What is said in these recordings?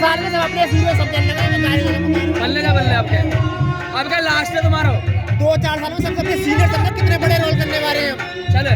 साल में सब अपने सीरियल सब चलने लगे, बल्ले का बल्ले आपके। अब क्या लास्ट है तुम्हारा? 2-4 साल में सब अपने सीनियर सब कितने बड़े रोल करने वाले हैं। चले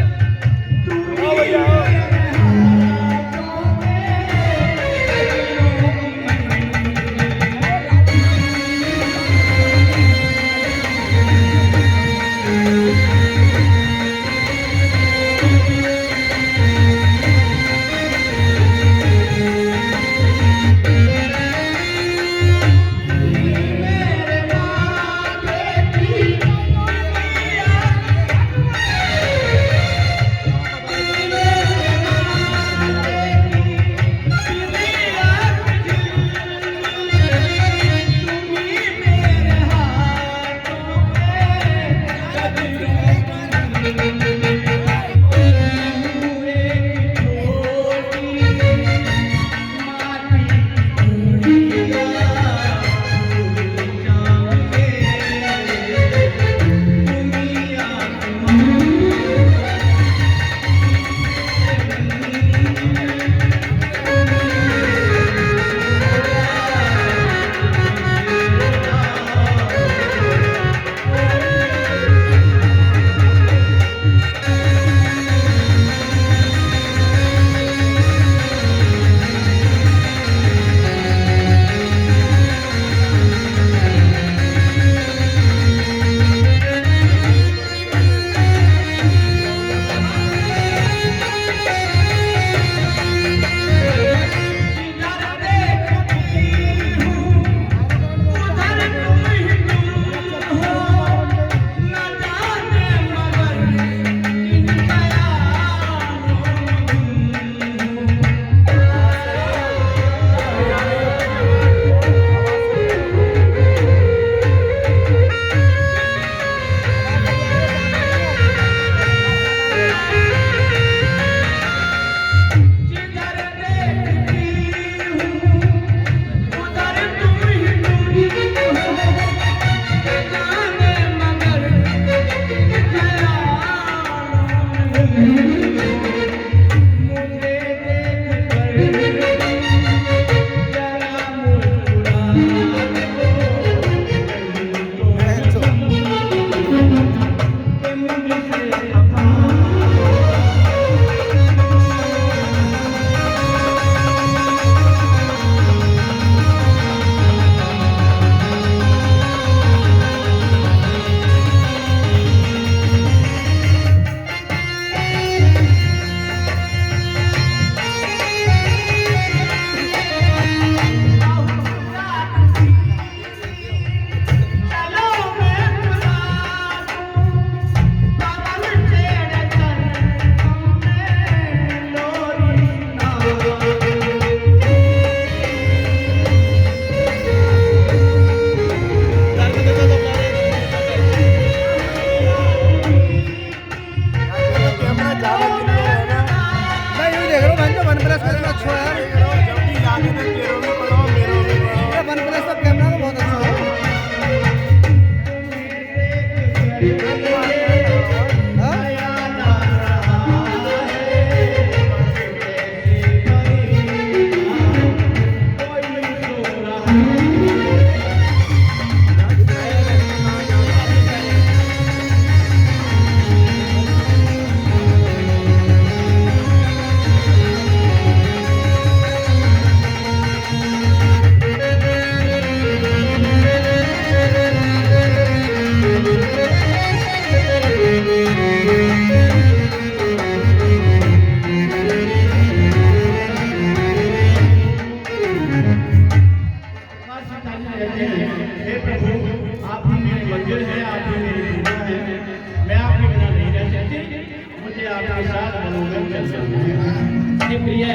प्रिय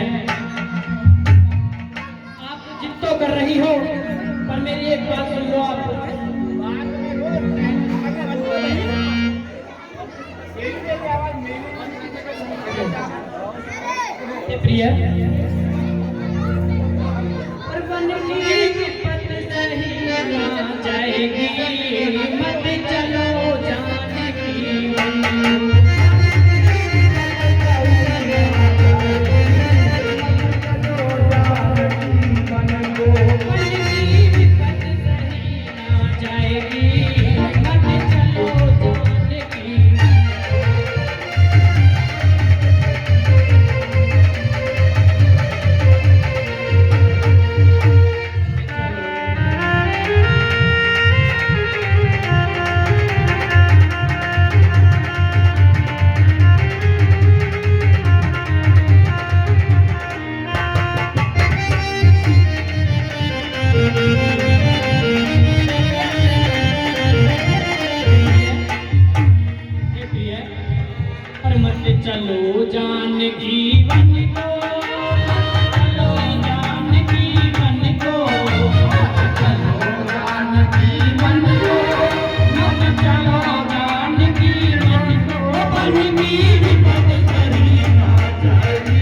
आप जिद तो कर रही हो, पर मेरी एक बात सुन लो आप। प्रिय और बन की पत सही ना जाएगी, मत चलो जानकी। जाएगी मत चलो जानकी। पर मत चलो जानकी वन को, चलो जानकी वन को, चलो जानकी वन को, मत चलो जानकी वन को, वन की विपद करी ना जाएगी,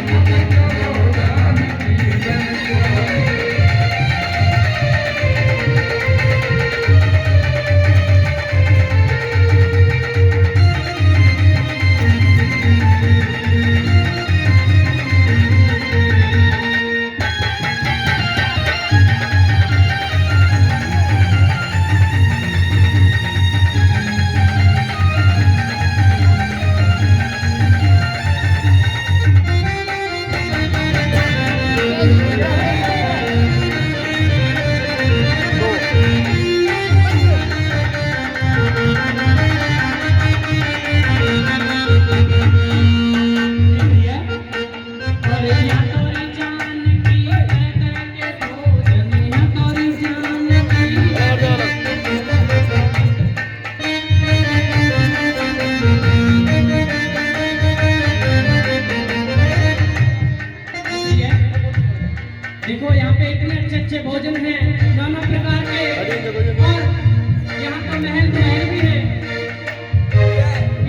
मत चलो जानकी वन को। देखो यहाँ पे इतने अच्छे अच्छे भोजन हैं नाना प्रकार के, और यहाँ तो महल महल भी है।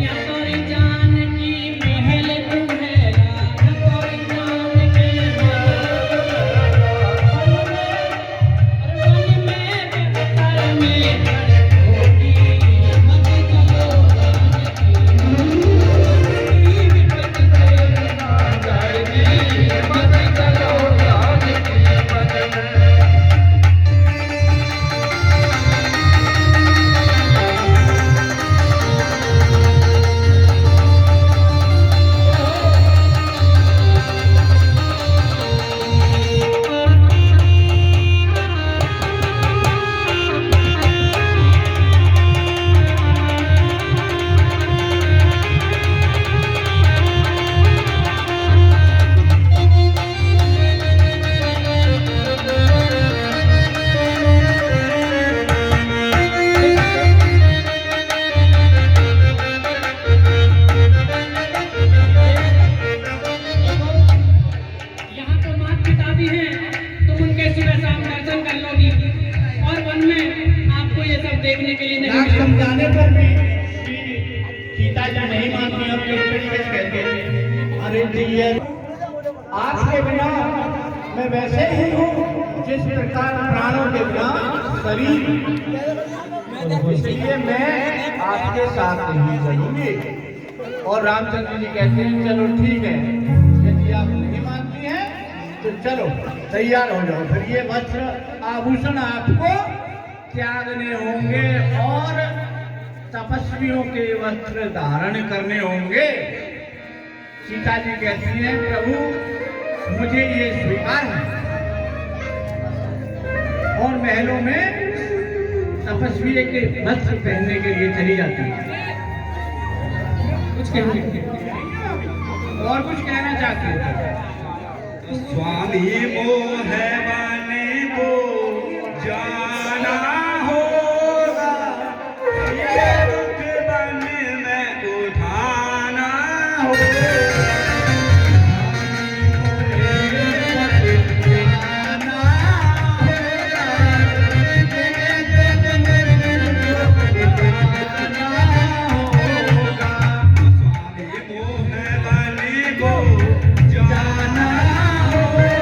यहाँ तोरी जान की महल तुम्हेरा, यहाँ तोरी जान की महल वन में बेहतर में होगी, मत चलो जानकी विपद से ना जाएगी, मत चलो देखने के लिए नहीं लाख समझाने पर भी सीता जी नहीं मानती, अब किस तरीके से कहते हैं, अरे जी आज के बिना मैं वैसे ही हूँ जिस प्रकार प्राणों के बिना शरीर, इसलिए मैं आपके साथ नहीं चलूंगी। और रामचंद्र जी कहते हैं चलो ठीक है, यदि आप नहीं मानती हैं तो चलो तैयार हो जाओ, फिर ये वस्त्र आभूषण आपको त्यागने होंगे और तपस्वियों के वस्त्र धारण करने होंगे। सीता जी कहती हैं प्रभु मुझे ये स्वीकार है, और महलों में तपस्वी के वस्त्र पहनने के लिए चली जाती है। कुछ कहने और कुछ कहना चाहती है। स्वामी मोह बने को जाना होगा, ये रुख बन में उठाना होगा। स्वामी मोह बने को जाना होगा,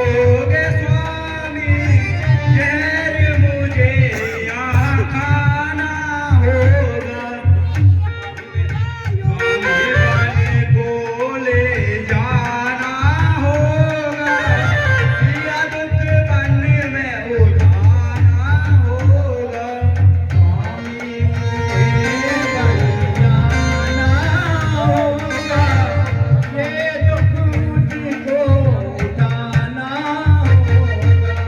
होगे स्वामी, जहर मुझे यहाँ खाना होगा। स्वामी बने बोले जाना होगा, या दुख बन में उठाना होगा। स्वामी मुझे बन जाना होगा, ये दुख मुझको उठाना होगा।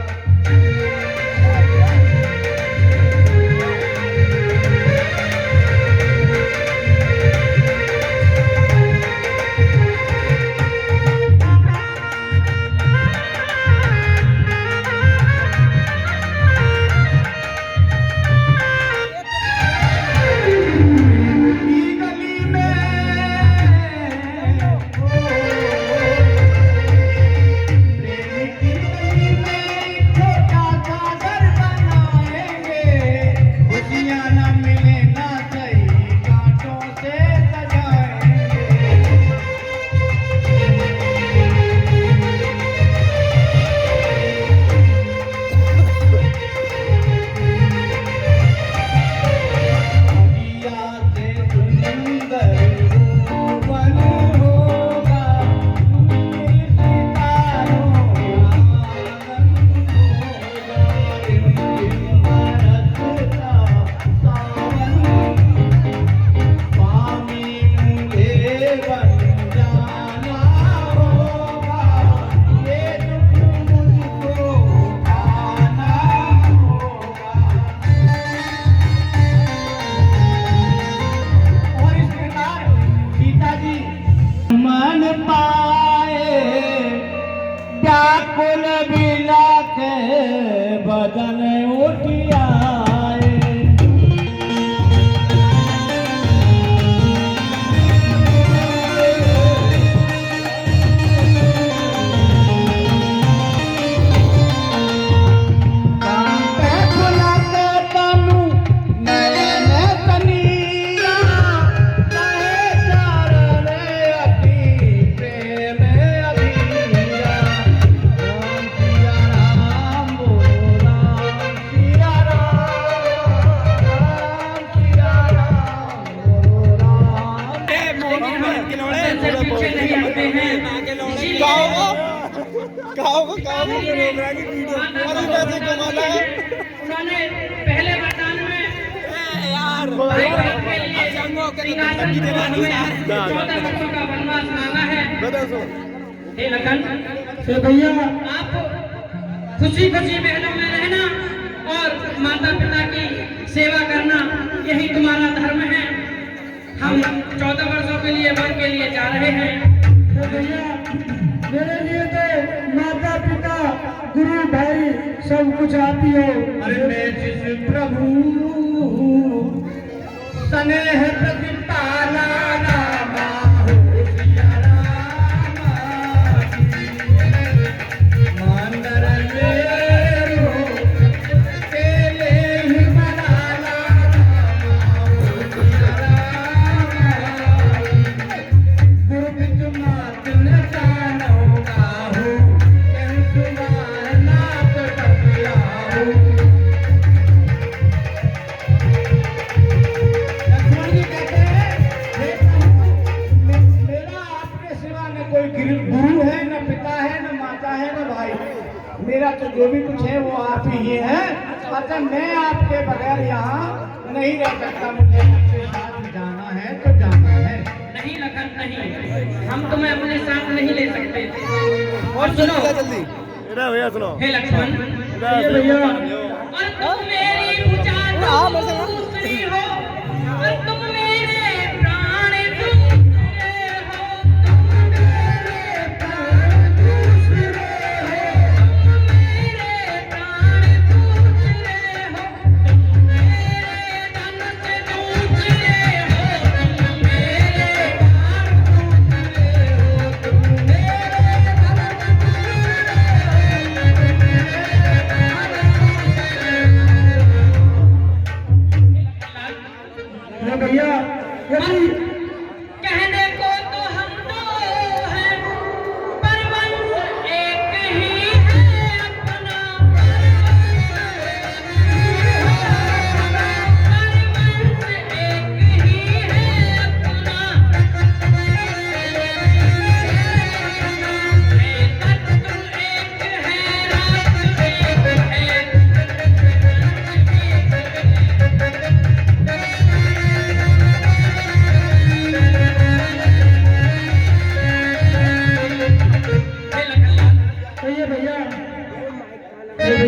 ई गली में प्रेम की गली में छोटा सा घर बनाएंगे, खुशियाँ न मिले ना सही कांटों से सजाएंगे। दिया से सुंदर रूपन होगा, सितारों का आंगन होगा, रिम झिम बरसता सावन। स्वामी मुझे बन जाना होगा, ये दुख मुझको उठाना होगा। और इस प्रकार सीता जी मन पाए, व्याकुल बिलख बदन उठियाए। कांटे फुलत तनु नयन कनिया, कहे चरण अति प्रेम अधीरा। राम सिया राम बोलो राम सिया राम, राम सिया राम बोलो राम। से पीछे नहीं हटते हैं। उन्होंने पहले वरदान में भाई बहन के लिए सिंहासन दिवान में 14 वर्षों का वनवास मांगा है। हे लखन, से भैया आप खुशी खुशी महलों में रहना और माता पिता की सेवा करना, यही तुम्हारा धर्म है। हम 14 वर्षों के लिए वन के लिए जा रहे हैं। तो भैया मेरे लिए तो माता पिता गुरु भाई सब कुछ आप ही हो। अरे मैं जिस प्रभु स्नेह प्रतिपाला रामा हो सिया रामा जी। मांदर मेरो तेरे ही मनाला रामा हो सिया रामा जी। गुरु बिच मात न जानो काहू, कहूँ तुम्हार नाथ टकराहू। लक्ष्मण जी कहते हैं, हे प्रभु, मेरा आपके सिवा न कोई गुरु है, न पिता है, न माता है, न भाई। मेरा तो जो भी कुछ है वो आप ही है। अतः मैं आपके बगैर यहाँ नहीं रह सकता। मुझे आपके साथ जाना है तो जाना है। नहीं लखन नहीं, हम तुम्हें अपने साथ नहीं ले सकते। और सुनो हे लक्ष्मण, ये भैया और तुम मेरी पूजा दूसरी हो, और तुम मेरे प्राण दूसरे हो, तुम मेरे प्राण दूसरे हो, तुम मेरे प्राण दूसरे हो, तुम मेरे तन से दूसरे हो, तुम मेरे प्राण दूसरे हो, तुम मेरे तन से दूसरे हो।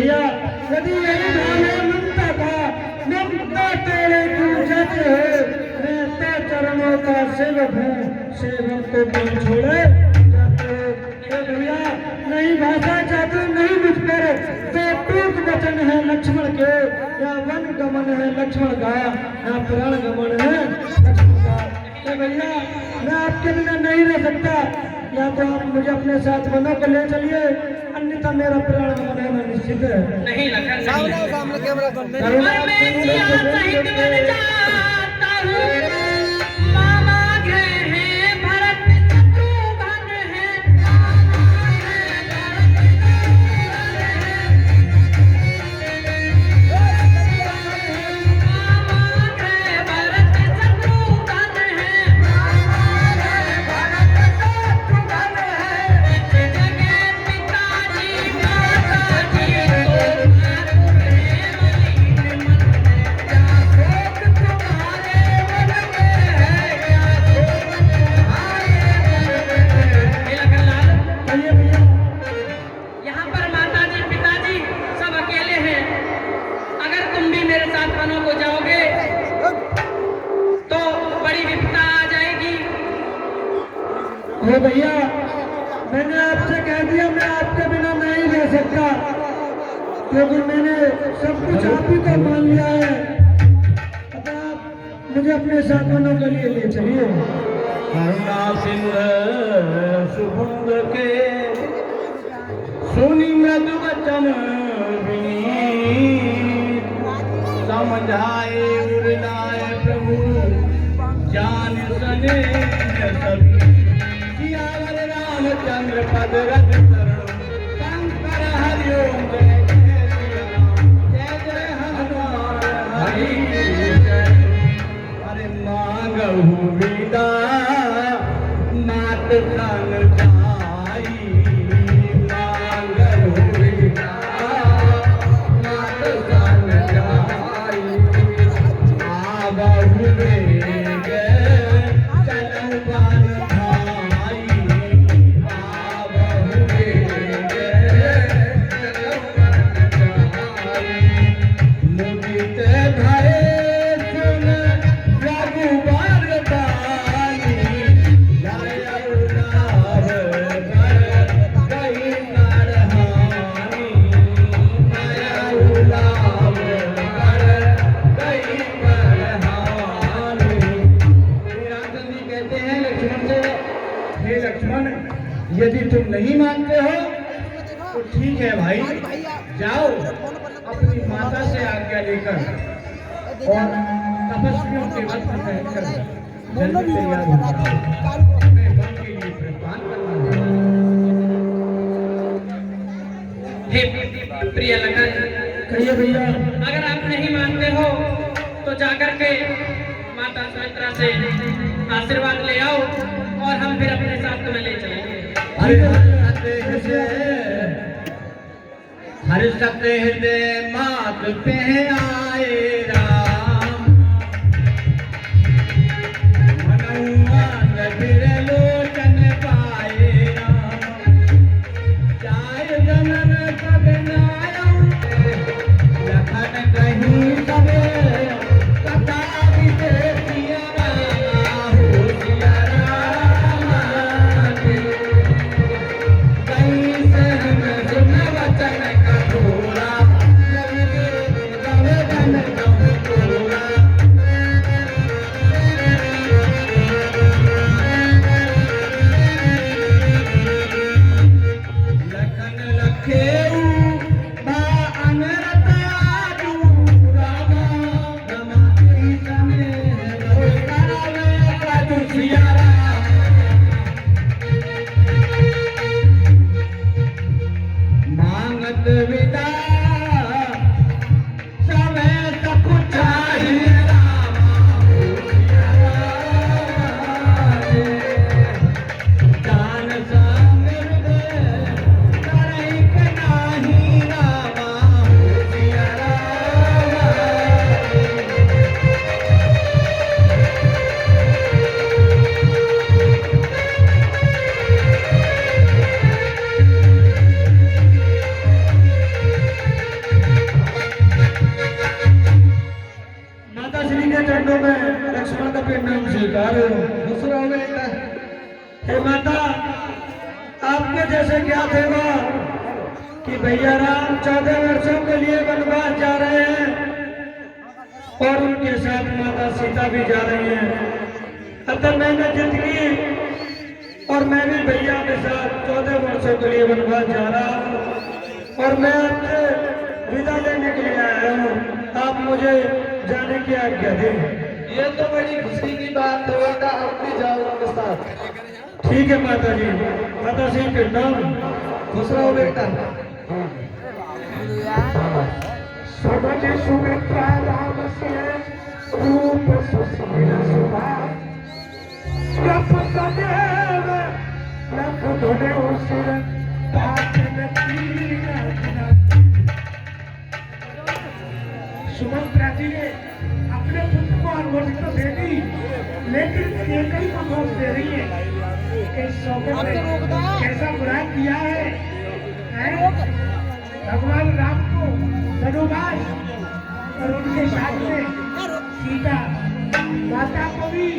भैया यदि यही भाव है ममता का, ममता तेरे तू जज है, मैं तो चरणों का सेवक हूँ, सेवक को कौन छोड़े जाते। भैया नहीं भाषा जादू नहीं मुझ पर, तो टूट वचन है लक्ष्मण के, या वन गमन है लक्ष्मण का, या प्राण गमन है लक्ष्मण का। भैया मैं आपके बिना नहीं रह सकता, या तो आप मुझे अपने साथ वनों को ले चलिए, अन्यथा मेरा प्राण गमन होना निश्चित है। नहीं लखन नहीं, मामा गए हैं भरत शत्रुघ्न है, हो भैया मैंने आपसे कह दिया मैं आपके बिना नहीं रह सकता, क्योंकि मैंने सब कुछ आप ही को मान लिया है। अब आप मुझे अपने साथ वनों के लिए ले चलिए। करुणा सिंह सुबुंद के सुनी मृदु वचन विनीत, समझाए उर्लाए प्रभु जान सने सभी, सियावर रामचंद्र पद रज चरण, शंकर हरिओम जय जय श्री राम, जय जय हनुमान हरि जय। अरे मांगहु विदा मात तन जाई, मांगहु विदा मात तन जाई, आवहु बेग चलऊ बन भाई, आवहु बेग चलऊ बन जाई, मुदित धरे सुन रघुबर दानी, जय उलार भर गई नरहानी, जय उलार भर गई नरहानी। रामचंद्र जी कहते हैं लक्ष्मण से, हे लक्ष्मण यदि तुम नहीं मानते हो तो ठीक है भाई, जाओ अपनी माता से आज्ञा लेकर और तपस्वियों के वध में रहकर जल्दी तैयार हो जाओ, मैं वन के लिए प्रस्थान करना है। हे प्रिय लखन, कहिए भैया अगर आप नहीं मानते हो तो जाकर के माता सुमित्रा से आशीर्वाद ले आओ और हम फिर अपने साथ तुम्हें ले चलेंगे। हर सत्य हृदय मात पे आए राम, मनोमान फिर लोचन पाए राम, चार जनन सब नायम, लखन कहीं सबे कथा विशेष सिया राम, हो सिया राम कहीं सहन सुन वचन कठोरा, लगे गवदन कठोरा। लखन लखेऊ बा अनरत आजू रामा, रमा की सने करावे काजू सिया राम, मांगत विदा सवे सब चाहिए रामा, हो सिया राम जान संग हृदय करई के नाही रामा, हो सिया राम। माता, आपको जैसे ज्ञात होगा कि भैया राम 14 वर्षों के लिए वनवास जा रहे हैं और उनके साथ माता सीता भी जा रही हैं। अतः मैंने जिंदगी और मैं भी भैया के साथ 14 वर्षों के लिए वनवास जा रहा हूँ और मैं आपसे विदा लेने के लिए आया हूँ। आप मुझे जाने की आज्ञा दें। ये तो बड़ी खुशी की बात है बेटा, अब भी जाओ उनके साथ। ठीक है माता जी, माता सिंह के नाम। खुश रहो बेटा। समझ सुमित्रा राम से रूप सुशील सुभा जप सदैव लख धुने उसिर पाटन कीन रचना। सुमित्रा जी ने अपने पुत्र को अनुमति तो दे दी, लेकिन एक ही प्रपोज दे रही है कि सौगंध ने कैसा बुरा किया है? भगवान राम को धनुर्वास और उनके साथ में सीता माता को भी।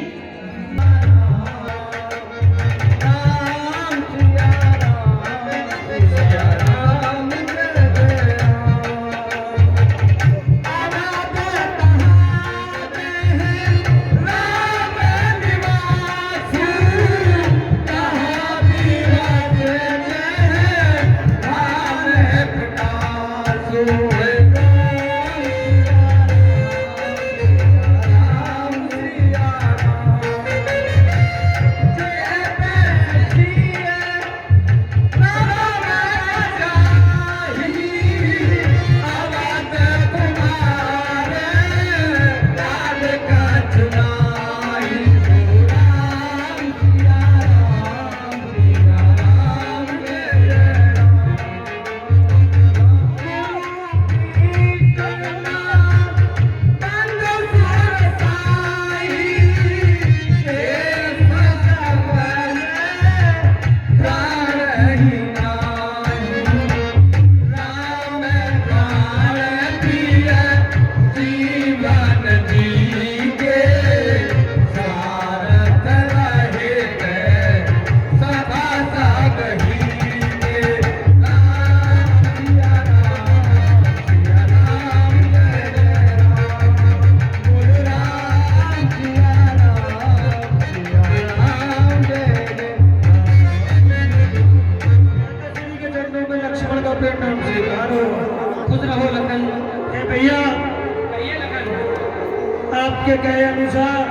आपके कहे अनुसार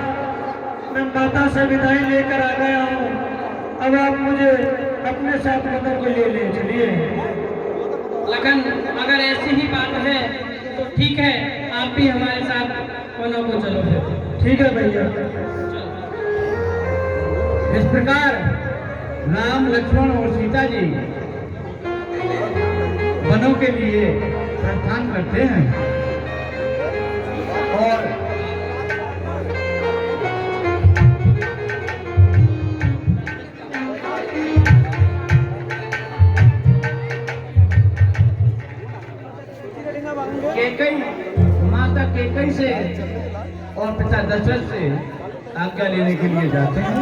मैं माता से विदाई लेकर आ गया हूँ। अब आप मुझे अपने साथ मदन को ले चलिए। लखन, अगर ऐसी ही बात है तो ठीक है, आप भी हमारे साथ वनों को चलो। ठीक है भैया। इस प्रकार राम, लक्ष्मण और सीता जी वनों के लिए प्रस्थान करते हैं और केकई, माता केकई से और पिता दशरथ से आज्ञा लेने के लिए जाते हैं।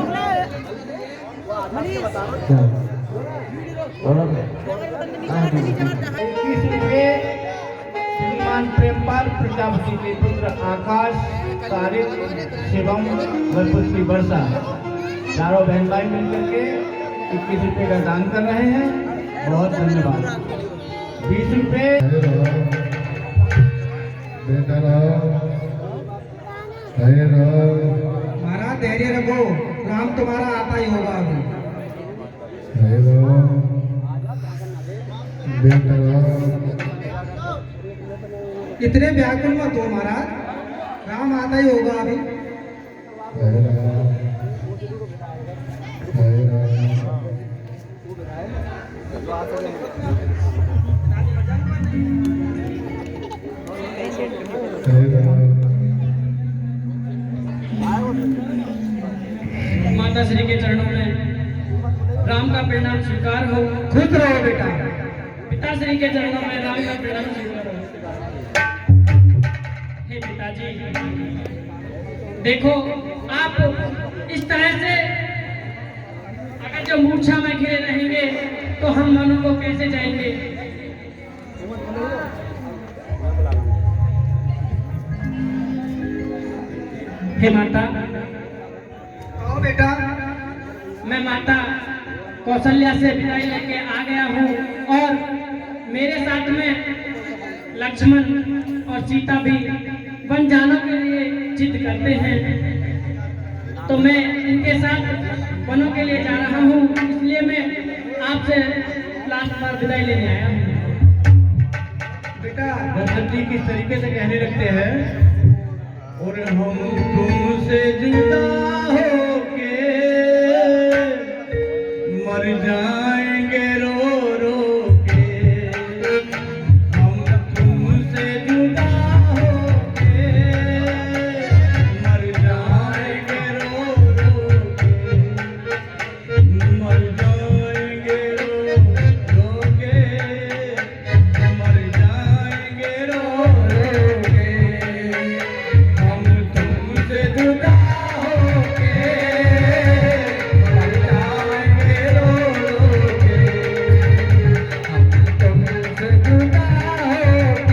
श्रीमान प्रेमपाल प्रजापति के पुत्र आकाश, तारिक, शिवम व पुत्री वर्षा चारों बहन भाई मिलकर के 21 रुपये का दान कर रहे हैं। बहुत धन्यवाद। 20 रुपये महाराज धैर्य रखो, राम तुम्हारा आता ही होगा अभी। इतने व्याकुल मत हो महाराज, राम आता ही होगा अभी। माता श्री के चरणों में राम का प्रणाम स्वीकार हो। खुद रहो बेटा। पिता श्री के चरणों में राम का प्रणाम स्वीकार हो। हे पिताजी, देखो आप इस तरह से अगर जो मूर्छा में घिरे रहेंगे तो हम मनु को कैसे जाएंगे। हे माता, कहो बेटा। मैं माता कौशल्या से विदाई लेके आ गया हूँ और मेरे साथ में लक्ष्मण और सीता भी वन जाने के लिए जिद करते हैं, तो मैं इनके साथ वनों के लिए जा रहा हूँ, इसलिए मैं आपसे लास्ट बार विदाई लेने आया हूँ। बेटा दशरथ जी किस तरीके से कहने लगते हैं, और हम तुमसे जुदा होके मर जाएंगे रो रो के, हम तुमसे जुदा होके मर जाएंगे रो रो के, मर जाएंगे रो रो के, मर जाएंगे रो रो के, हम तुमसे जुदा होके मर जाएंगे रो रो के, हम तुमसे जुदा होके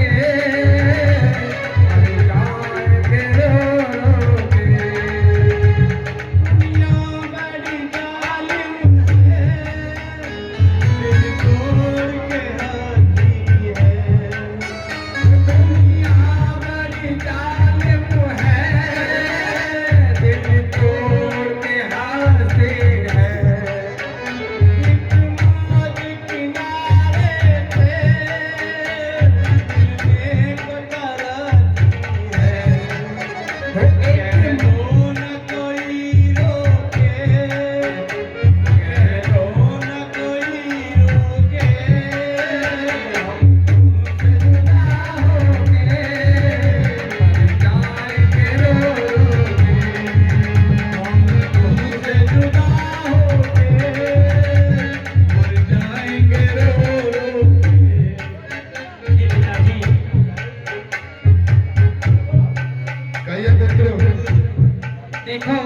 मर जाएंगे रो रो के। दुनिया बड़ी जालिम है, दिल तोड़ के हाथी है, दुनिया बड़ी जालिम है, दिल तोड़ के हाथी है, एक मौज किनारे पे दिल को कराती है, कह लो न कोई रोके, कह लो न कोई रोके, हम तुमसे जुदा होके मर जाएंगे रो रो के, हम तुमसे जुदा होके मर जाएंगे रो रो के। हे पिताजी, कहिए पुत्र। देखो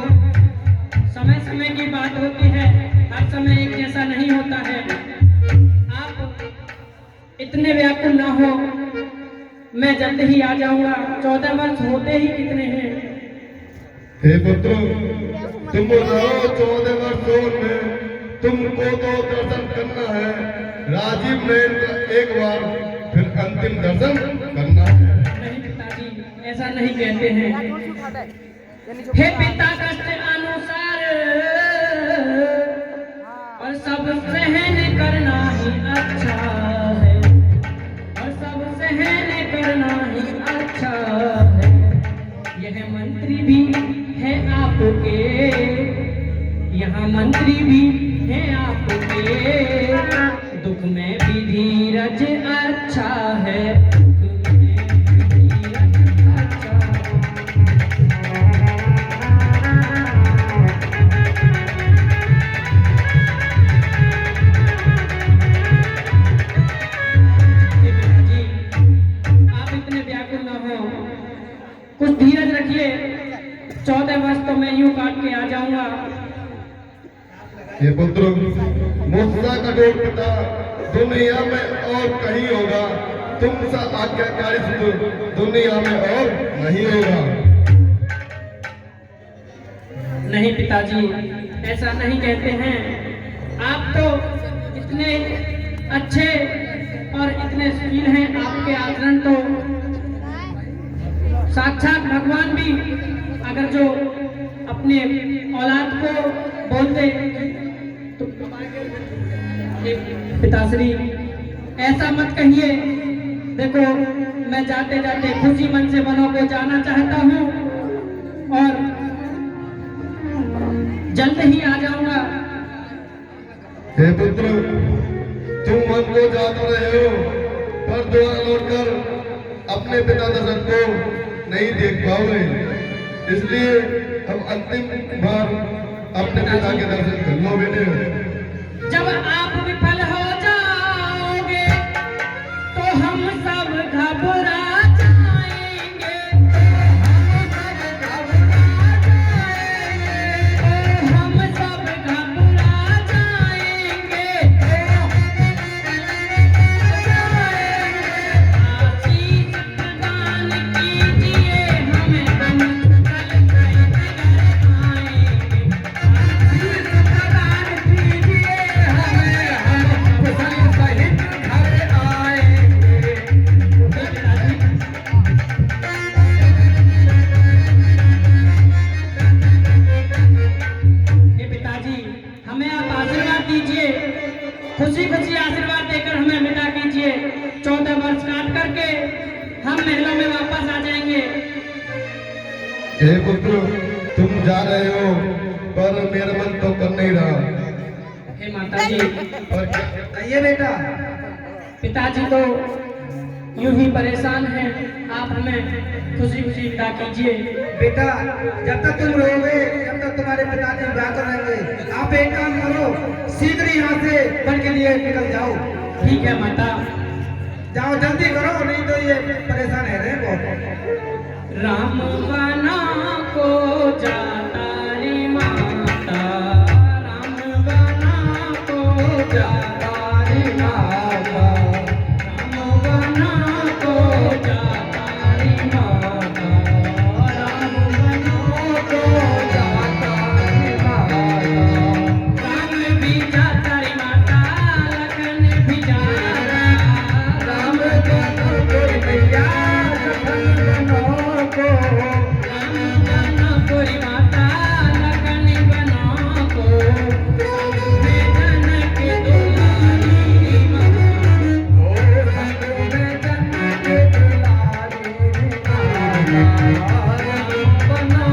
समय समय की बात होती है, हर समय एक जैसा नहीं होता है। आप इतने व्याकुल ना हो, मैं जल्द ही आ जाऊंगा। 14 वर्ष होते ही कितने हैं। हे पुत्र, तुम रहो 14 वर्षों में, तुमको तो दर्शन करना है राजीव नयन का एक बार, फिर अंतिम दर्शन करना है। नहीं पिताजी, ऐसा नहीं कहते हैं। हे पिता कष्ट अनुसार और सब सहन करना ही अच्छा है, और सब सहन करना ही अच्छा है। यह मंत्री भी है आपके, यहाँ मंत्री भी है आपके, दुख में भी धीरज अच्छा है, दुख में भी धीरज अच्छा हे पिताजी, आप इतने व्याकुल न हो, कुछ धीरज रखिए। 14 वर्ष तो मैं यूं काट के आ जाऊंगा। हे पुत्र, मुझसा कठोर पिता दुनिया में और कहीं होगा, तुमसा आज्ञाकारी सिद्ध दुनिया में और नहीं होगा। नहीं पिताजी, ऐसा नहीं कहते हैं। आप तो इतने अच्छे और इतने सुशील हैं, आपके आचरण तो साक्षात भगवान भी अगर जो अपने औलाद को बोलते तो पिताश्री ऐसा मत कहिए। देखो मैं जाते जाते खुशी मन से वनों को जाना चाहता हूँ और जल्द ही आ जाऊंगा। हे पुत्र, तुम मन को जा तो रहे हो, पर द्वार लौटकर अपने पिता दशरथ को नहीं देख पाओगे, इसलिए हम अंतिम बार अपने पिता के दर्शन कर लो बेटे। जब आप विफल हो जाओगे तो हम सब घबरा जाएंगे, हम सब घबरा जाएंगे, 14 वर्ष काट करके हम महलों में वापस आ जाएंगे। हे पुत्र, तुम जा रहे हो पर मेरा मन तो कर नहीं रहा। हे माता जी, पर क्या आइए बेटा। पिताजी तो यूं ही परेशान हैं, आप हमें खुशी खुशी विदा कीजिए। बेटा, जब तक तुम रहोगे जब तक तुम्हारे पिताजी ब्याह कर रहेंगे। आप एक काम करो, शीघ्र यहाँ से वन के लिए निकल जाओ। ठीक है माता। जाओ जल्दी करो, नहीं तो ये परेशान है रहे बहुत। राम बना को जाता रे माता, राम बना को जाता रे माता, राम बना को जाता रे माता, राम बना को जाता रे माता। राम भी जाता रे माता, लखन भी जाता, राम बना कोई भैया लखन बना को, राम बना कोई माता लखन बना को, में जनक दुलारी माता, ओ संग में जनक दुलारी माता, राम बना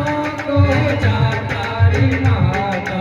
को जाता रे माता।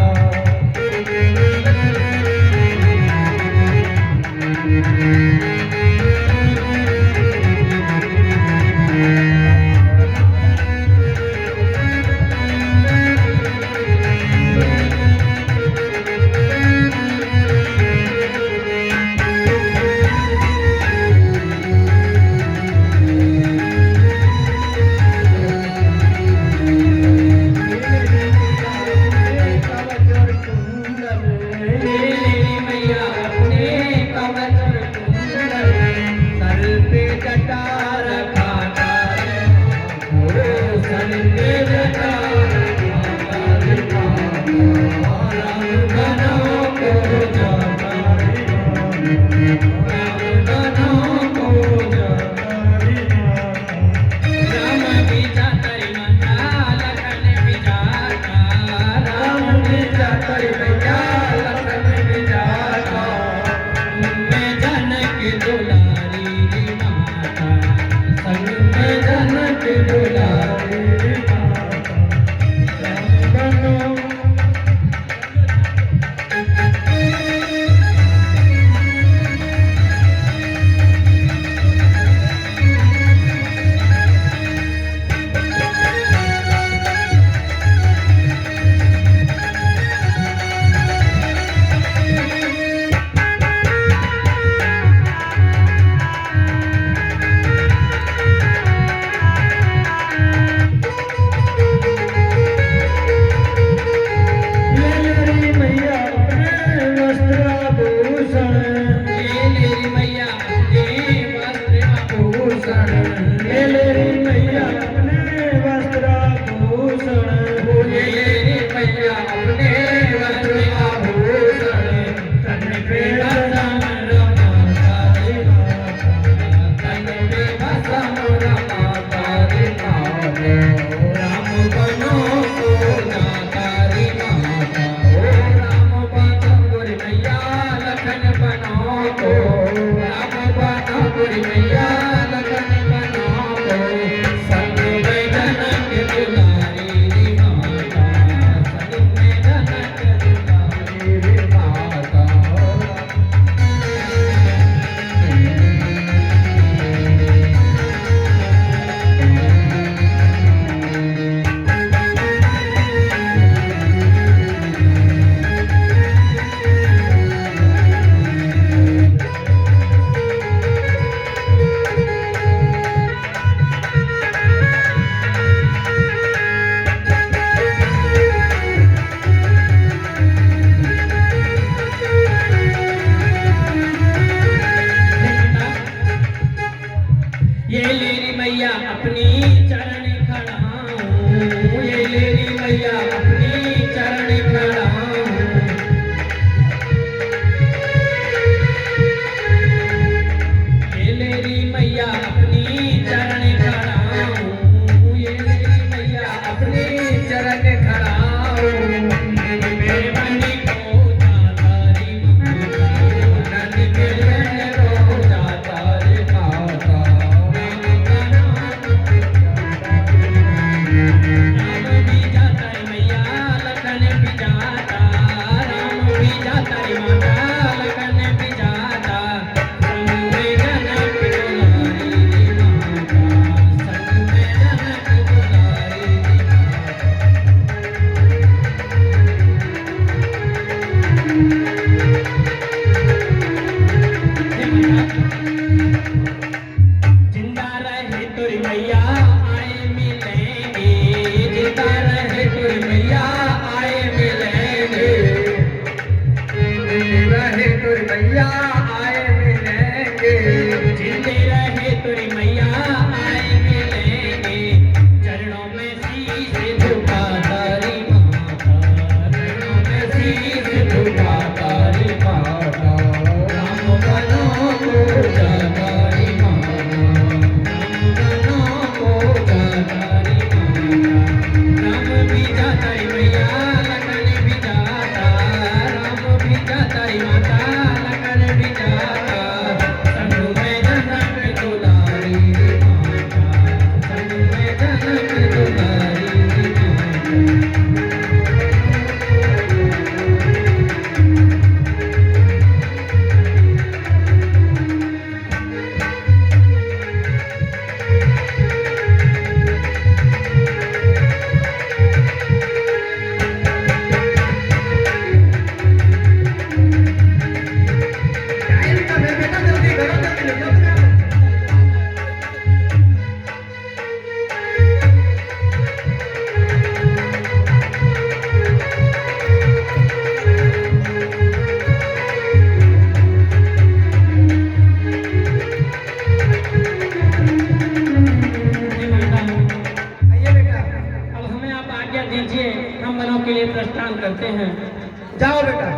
चाहते हैं। जाओ बेटा,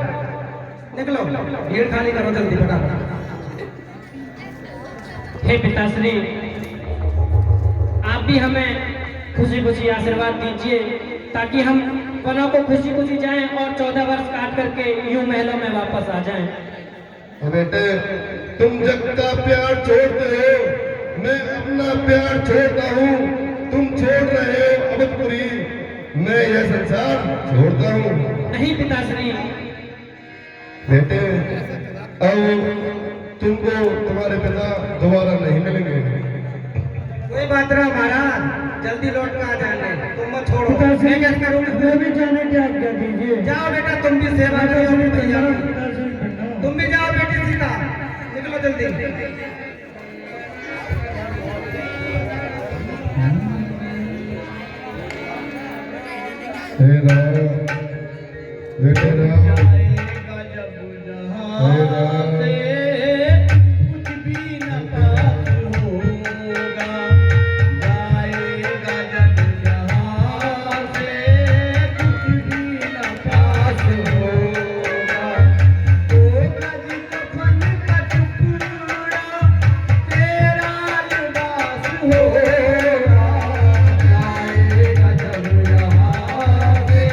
निकलो, भीड़ खाली करो जल्दी फटाफट। हे पिताश्री, आप भी हमें खुशी खुशी आशीर्वाद दीजिए ताकि हम वनों को खुशी खुशी जाएं और 14 वर्ष काट करके यूं महलों में वापस आ जाएं। बेटे, तुम जग का प्यार छोड़ते हो, मैं अपना प्यार छोड़ता हूँ। तुम छोड़ रहे हो अवधपुरी, मैं यह संसार छोड़ता हूँ। नहीं पिताश्री। बेटे, अब तुमको तुम्हारे पिता दोबारा नहीं मिलेंगे। कोई बात ना महाराज, जल्दी लौट कर आ जाना, तुम मत छोड़ो। पिताश्री, मैं क्या करूँ? मैं भी जाने की आज्ञा दीजिए। जाओ बेटा, तुम भी सेवा करो, पिताश्री, तुम भी जाओ बेटी सीता, निकलो जल्दी। हे राम, बेटे राम, जाएगा जब जहाँ से कुछ भी न पास होगा, जाएगा जब जहाँ से कुछ भी न पास होगा, तो गज कफन का टुकड़ा तेरा लिबास होगा, जाएगा जब जहाँ से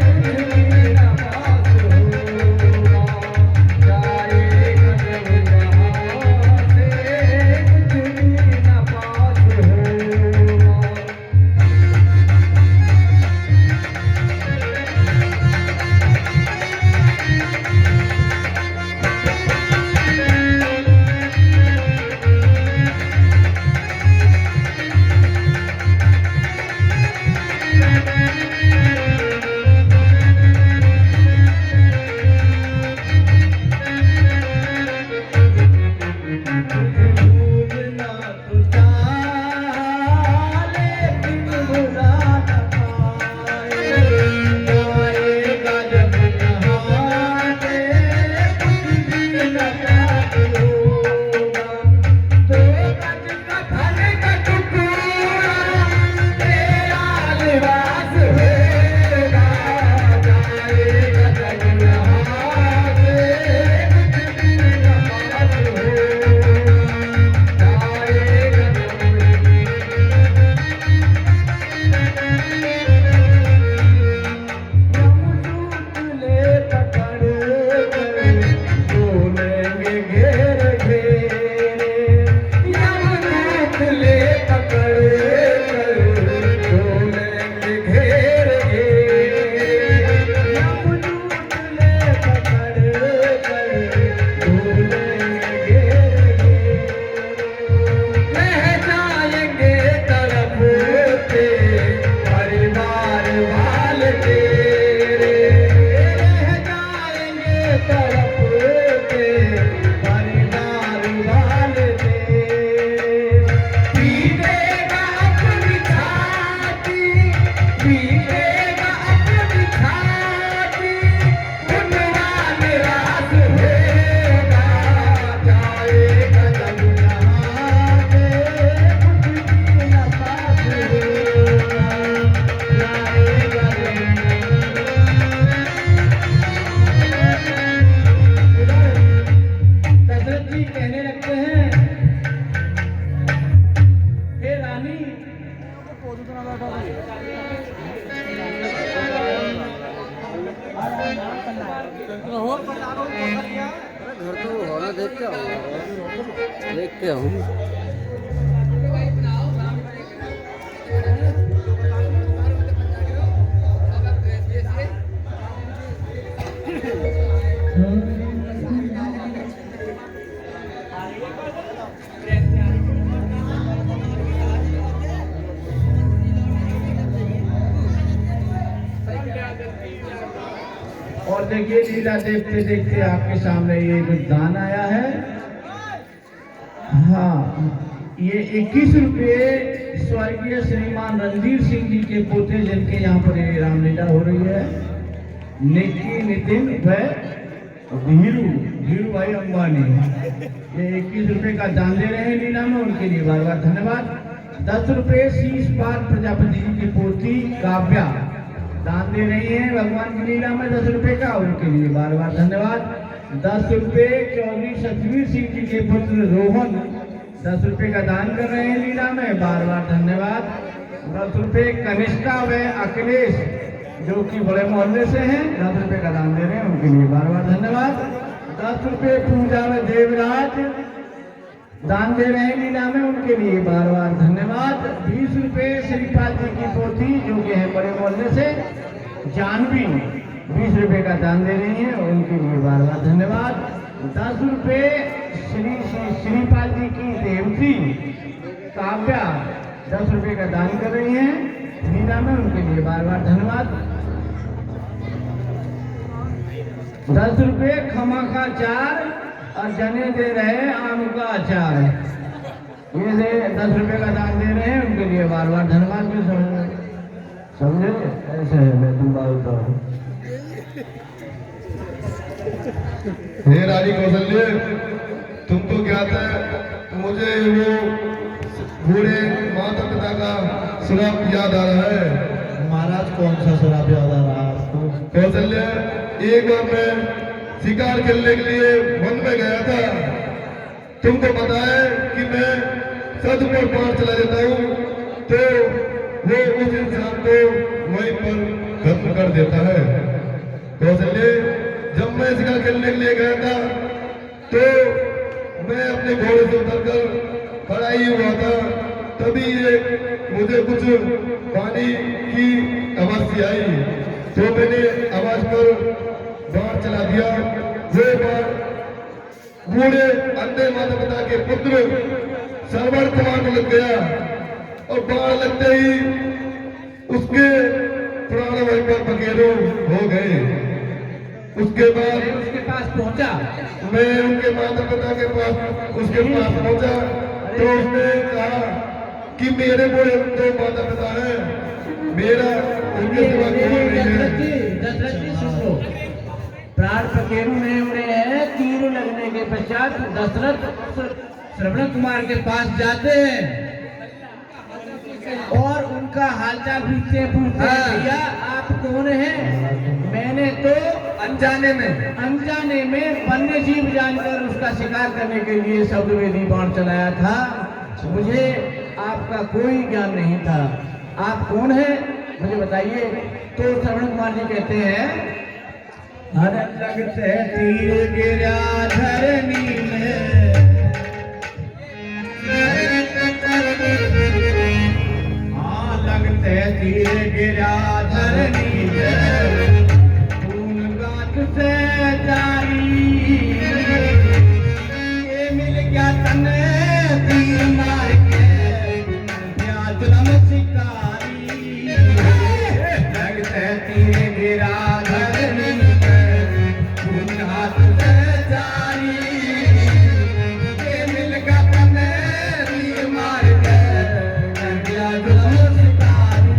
कुछ भी न पास होगा, जाएगा जब जहाँ से कुछ भी न पास होगा। भूलना तो चाहे लेकिन भुला न पाए, जाएगा जब जहाँ से कुछ भी न पास होगा, तो गज कफन का टुकड़ा तेरा लिबास होगा, जाएगा जब जहाँ से कुछ भी न पास होगा, जाएगा यमदूत ले पकड़ कर बोलेंगे घेर घेरे, यमदूत ले पकड़ कर बोलेंगे घेर घेरे, यमदूत ले पकड़ कर बोलेंगे घेर घेरे, रह जाएंगे तरफ पे परिवार वाले तेरे, रह जाएंगे तरफ पे परिवार वाले तेरे, पीटेगा अपनी छाती, पीटेगा अपनी छाती, उनका निराश होगा, जाएगा जब जहाँ से कुछ भी न पास होगा, जाएगा दशरथ जी कहने लगते हैं, हे रानी, घर तो होना देख के आऊँ। और देखिए लीला देखते देखते आपके सामने ये कुछ दान आया है। हाँ, ये 21 रुपये स्वर्गीय श्रीमान रणधीर सिंह जी के पोते जिनके यहाँ पर ये रामलीला हो रही है, निक्की, नितिन व धीरू भाई अंबानी, ये 21 रुपये का दान दे रहे हैं लीला में, उनके लिए बार बार धन्यवाद। 10 रुपये शीश पाल प्रजापति जी की पोती काव्या दान दे रही हैं भगवान की लीला में 10 रुपए का, उनके लिए बार बार धन्यवाद। 10 रुपए चौधरी सतवीर सिंह जी के पुत्र रोहन 10 रुपए का दान कर रहे हैं लीला में, बार बार धन्यवाद। 10 रुपए कनिष्का व अखिलेश जो कि बड़े मोहल्ले से हैं 10 रुपए का दान दे रहे हैं, उनके लिए बार बार धन्यवाद। 10 रुपए पूजा व देवराज दान दे रहे हैं लीला में, उनके लिए बार बार धन्यवाद। 20 रुपए श्रीपाल जी की पोती जो कि है बड़े मोहल्ले से जानवी 20 रुपए का दान दे रही हैं, उनके लिए बार बार धन्यवाद। 10 रुपए श्रीपाल जी की देवती काव्या 10 रुपए का दान कर रही हैं लीला में, उनके लिए बार बार धन्यवाद। 10 रुपए खमा का अचार और जने दे रहे आम का अचार, ये से 10 रुपए का दान दे रहे हैं, उनके लिए बार बार धन्यवाद। समझे ऐसे है, मैं तुम बोलता हूँ। हे रानी कौशल्य, तुम तो क्या था, मुझे वो बूढ़े माता पिता का श्राप याद आ रहा है। महाराज कौन सा श्राप याद आ रहा है आपको? कौशल्य, एक बार मैं शिकार खेलने के लिए वन में गया था। तुमको पता है कि मैं सच पर पार चला जाता हूँ तो वो उस इंसान को वहीं पर खत्म कर देता है। कौशल्य, जब मैं शिकार खेलने के लिए गया था तो मैं अपने घोड़े से उतरकर खड़ा ही हुआ था, तभी मुझे कुछ पानी की आवाज सी आई तो मैंने आवाज पर बाण चला दिया। वो बाण बूढ़े अंधे माता पिता के पुत्र श्रवण कुमार को लग गया और बाण लगते ही उसके प्राण वहीं पर पखेरु हो गए। उसके बाद उसके पास पहुंचा, मैं उनके माता पिता के पास उसके पास पहुंचा तो उसने कहा कि मेरे बूढ़े दो माता पिता हैं, मेरा उनके सिवा कोई नहीं है। दशरथ जी सुन लो, प्राण पखेरु में उड़े हैं, तीर लगने के पश्चात दशरथ श्रवण कुमार के पास जाते हैं और उनका हालचाल पूछते हैं भैया आप कौन हैं? मैंने तो अनजाने में वन्य जीव जानकर उसका शिकार करने के लिए शब्दवेदी बाण चलाया था, मुझे आपका कोई ज्ञान नहीं था, आप कौन हैं मुझे बताइए। तो श्रवण कुमार जी कहते हैं, अरे लगते तीर गिरा धरनी में, हाँ लगते तीर गिरा धरनी में, खून गात से जारी, ये मिल गया तने तीर मार के प्याज नम शिकारी, लगते तीर गिरा धरनी में, खून हाथ से जारी, ये मिल गया तने तीर मार के प्याज नम शिकारी।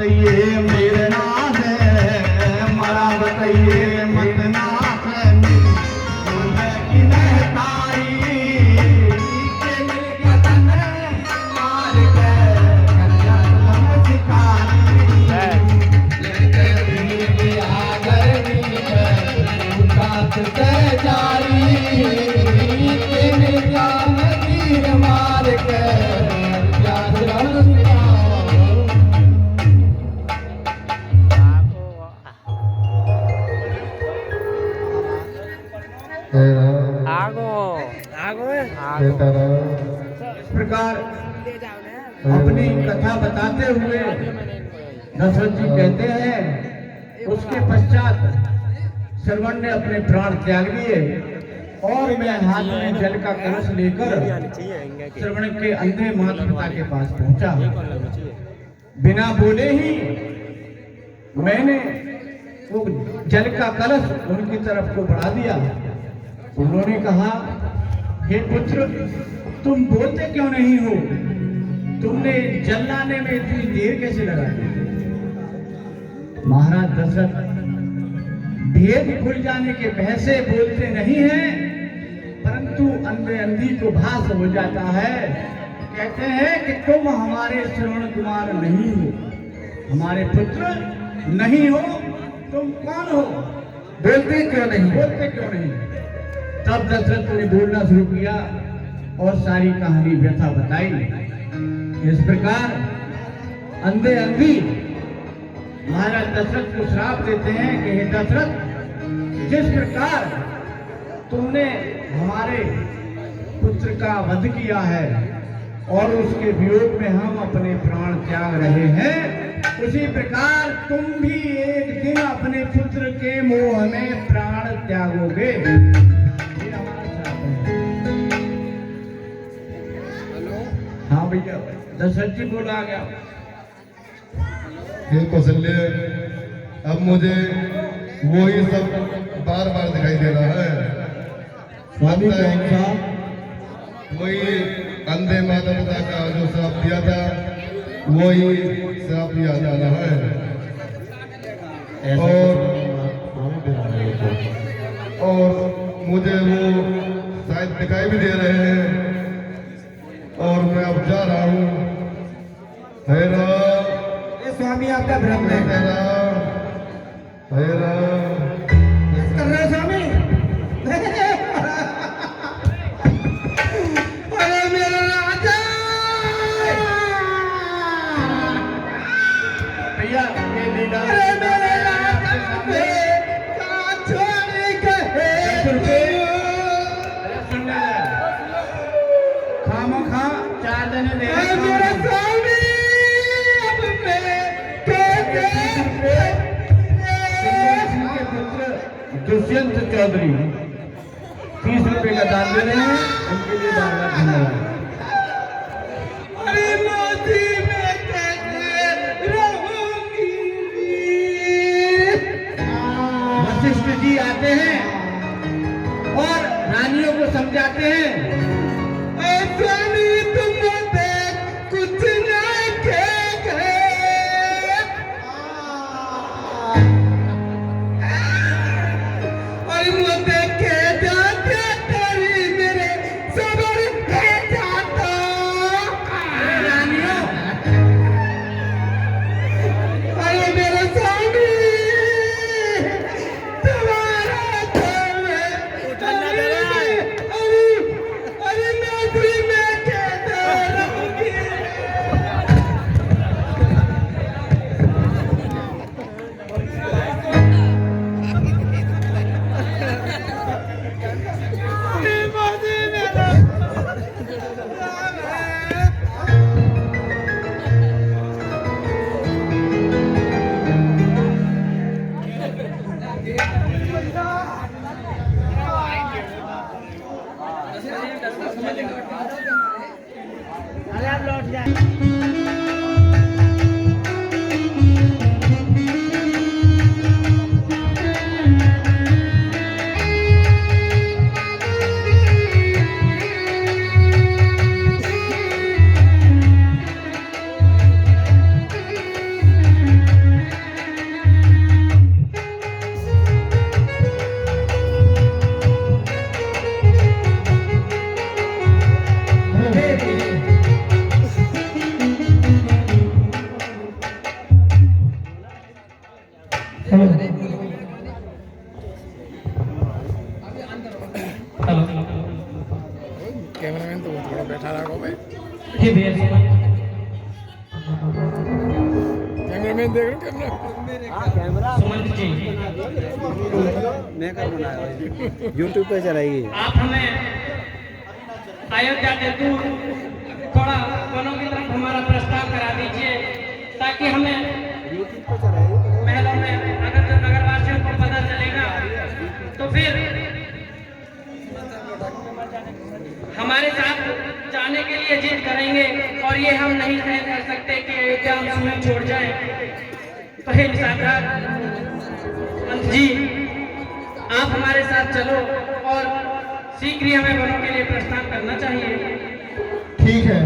बताइए मेरे नाथ है, मरा बताइए मत नाथ है, की महतारी के मिल बदन मार के कन्या तलम शिकारी लेके आ गए उठात से जारी तेरे जान तीर मार के याद रख इस प्रकार अपनी कथा बताते हुए दशरथ जी कहते हैं, उसके पश्चात श्रवण ने अपने प्राण त्याग लिए और मैं हाथ में जल का कलश लेकर श्रवण के अंधे माता पिता के पास पहुंचा। बिना बोले ही मैंने वो जल का कलश उनकी तरफ को बढ़ा दिया। उन्होंने कहा, हे पुत्र, तुम बोलते क्यों नहीं हो? तुमने जल लाने में इतनी देर कैसे लगाई? महाराज दशरथ भेद खुल जाने के भय से बोलते नहीं हैं, परंतु अंधे अंधी को भास हो जाता है। कहते हैं कि तुम हमारे श्रवण कुमार नहीं हो, हमारे पुत्र नहीं हो, तुम कौन हो? बोलते क्यों नहीं? बोलते क्यों नहीं? तब दशरथ ने बोलना शुरू किया और सारी कहानी व्यथा बताई। इस प्रकार अंधे अंधी महाराज दशरथ को श्राप देते हैं कि हे दशरथ, जिस प्रकार तुमने हमारे पुत्र का वध किया है और उसके वियोग में हम अपने प्राण त्याग रहे हैं, उसी प्रकार तुम भी एक दिन अपने पुत्र के मोह में प्राण त्यागोगे। ये हमारा श्राप है। हाँ भैया, दशरथ जी बोला आ गया। हे कौशल्य, अब मुझे वही सब बार बार दिखाई दे रहा है। स्वामी कौन सा? वही अंधे माता पिता का जो श्राप दिया था, वही श्राप दिया जा रहा है। और मुझे वो शायद दिखाई भी दे रहे हैं और मैं अब जा रहा हूँ। हे राम, स्वामी आपका भ्रम है। हे राम, हे राम, कर रहे स्वामी। अरे मेरा राजा भैया, ये लीला। अरे मेरे राजा छोड़ गए। सुनना खामो खा 4 दिन दे मेरा स्वामी। दुष्यंत चौधरी 30 रुपए का दान दे रहे हैं, उनके लिए बार बार धन्यवाद। अरे मोदी में वशिष्ठ जी आते हैं और रानियों को समझाते हैं, स्वामी तुम कुछ नहीं कहे। और मुझे के जाते तेरी मेरे सबर के जा हेलो हेलो कैमरामैन तो थोड़ा बैठा रहा भाई। जी भैया कैमरामैन देख रहे हो कैमरा सुमन जी मैं कर बनाया यूट्यूब पे चलाएगी। आप हमें अयोध्या के दूर थोड़ा वनों की तरफ हमारा प्रस्ताव करा दीजिए ताकि हमें यूट्यूब पे चलाएगी। महलों में अगर जो नगरवासियों को पता चलेगा तो फिर हमारे साथ जाने के लिए जिद करेंगे और ये हम नहीं तय कर सकते कि अयोध्या हम स्वयं छोड़ जाएं। तो हे साक्षात पंत जी आप हमारे साथ चलो और शीघ्र ही हमें वनों के लिए प्रस्थान करना चाहिए। ठीक है।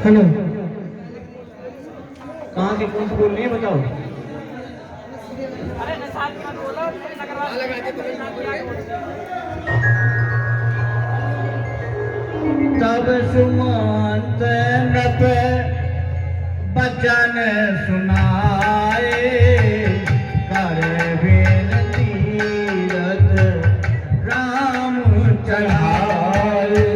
हेलो कहाँ की कौन सी बोल रही है बताओ। तब सुमंत नप बचन सुनाए कर विनती रत राम चढ़ाए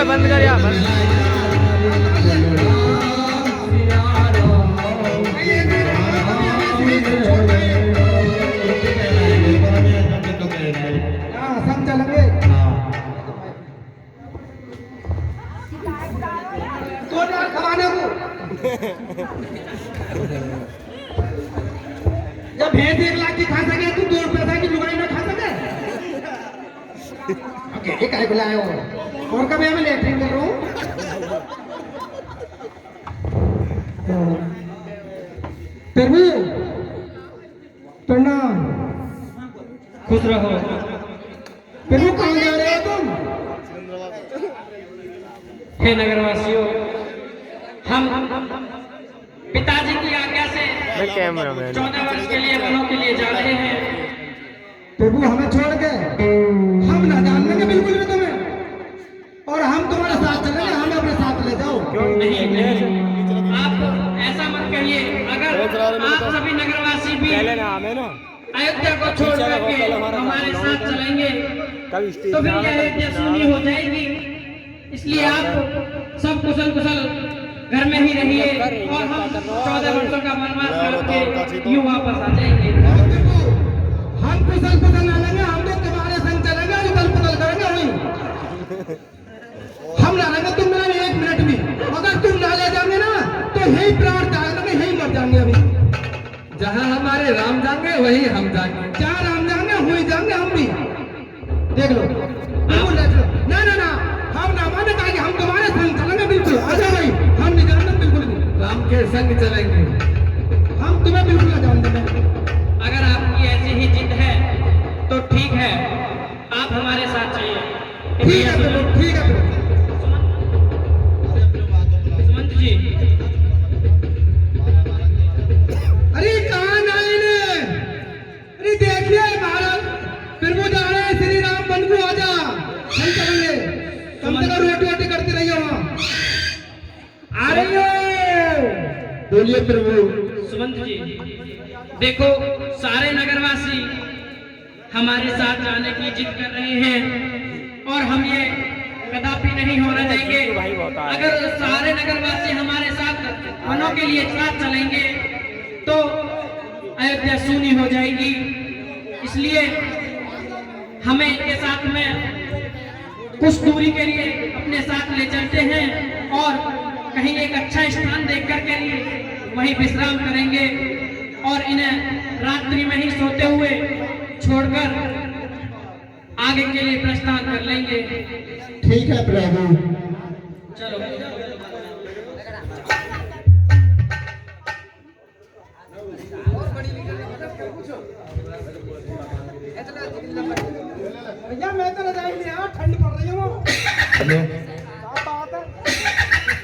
बंद कर यार बंद। सब चलेंगे तो यार खवाने को जब भेड़ 1 लाख की खा सके तू 2 पैसा की लुगाई में खा सके। अकेले काय को लाए हो और कभी मैं लेटरिन कर रहा हूँ। प्रभु प्रणाम। खुश रहो। प्रभु कहाँ जा रहे हो तुम? हे नगरवासियों हम पिताजी की आज्ञा से 14 वर्ष के लिए वनों के लिए जा रहे हैं। प्रभु हमें छोड़ के हम ना जानने बिल्कुल भी तुम्हें और हम तुम्हारे साथ चलेंगे। हमें अपने साथ ले जाओ। नहीं आप ऐसा मत कहिए। अगर आप सभी नगरवासी भी अयोध्या को छोड़ करके हमारे साथ चलेंगे तो फिर यह अयोध्या शून्य हो जाएगी। इसलिए आप सब कुशल कुशल घर में ही रहिए और हम 14 वर्षों का वनवास करके यूं वापस आ जाएंगे। हम कुशल कुशल ना लेंगे। हम लोग तुम्हारे संग चलेंगे उथल पुथल करेंगे वहीं। हम ना लेंगे तुम मिलेंगे 1 मिनट भी। अगर तुम ना ले जाओगे ना तो यही प्राण त्याग देंगे यही मर जाएंगे। अभी जहाँ हमारे राम जाएंगे वही हम जाएंगे। जहाँ राम जाएंगे वही जाएंगे हम भी। देख लो बिल्कुल ना ना ना हम ना माने कहा कि हम तुम्हारे संग चलेंगे बिल्कुल। आ जाओ भाई। संग चलेंगे। हम तुम्हें बिल्कुल न जाने देंगे। अगर आपकी ऐसी ही जिद है तो ठीक है, आप हमारे साथ चलिए। ठीक है प्रभु, ठीक है प्रभु। सुमंत जी, अरे कहाँ गए ने? अरे देखिए महाराज, प्रभु जा रहे हैं श्री राम वन को, आजा हम चलेंगे। कम से कम रोटी वोटी करती रहिए वहाँ। आ रही हो? बोलिए प्रभु। सुमंत जी, देखो सारे नगरवासी हमारे साथ जाने की जिद कर रहे हैं और हम ये कदापि नहीं होने देंगे। अगर सारे नगरवासी हमारे साथ वनों के लिए साथ चलेंगे तो अयोध्या सूनी हो जाएगी। इसलिए हमें इनके साथ में कुछ दूरी के लिए अपने साथ ले चलते हैं और कहीं एक अच्छा स्थान देख कर के लिए वहीं विश्राम करेंगे और इन्हें रात्रि में ही सोते हुए छोड़कर आगे के लिए प्रस्थान कर लेंगे। ठीक है प्रभु। चलो। भैया मैं तो रजाई में यहाँ ठंड पड़ रही हूँ। क्या बात है?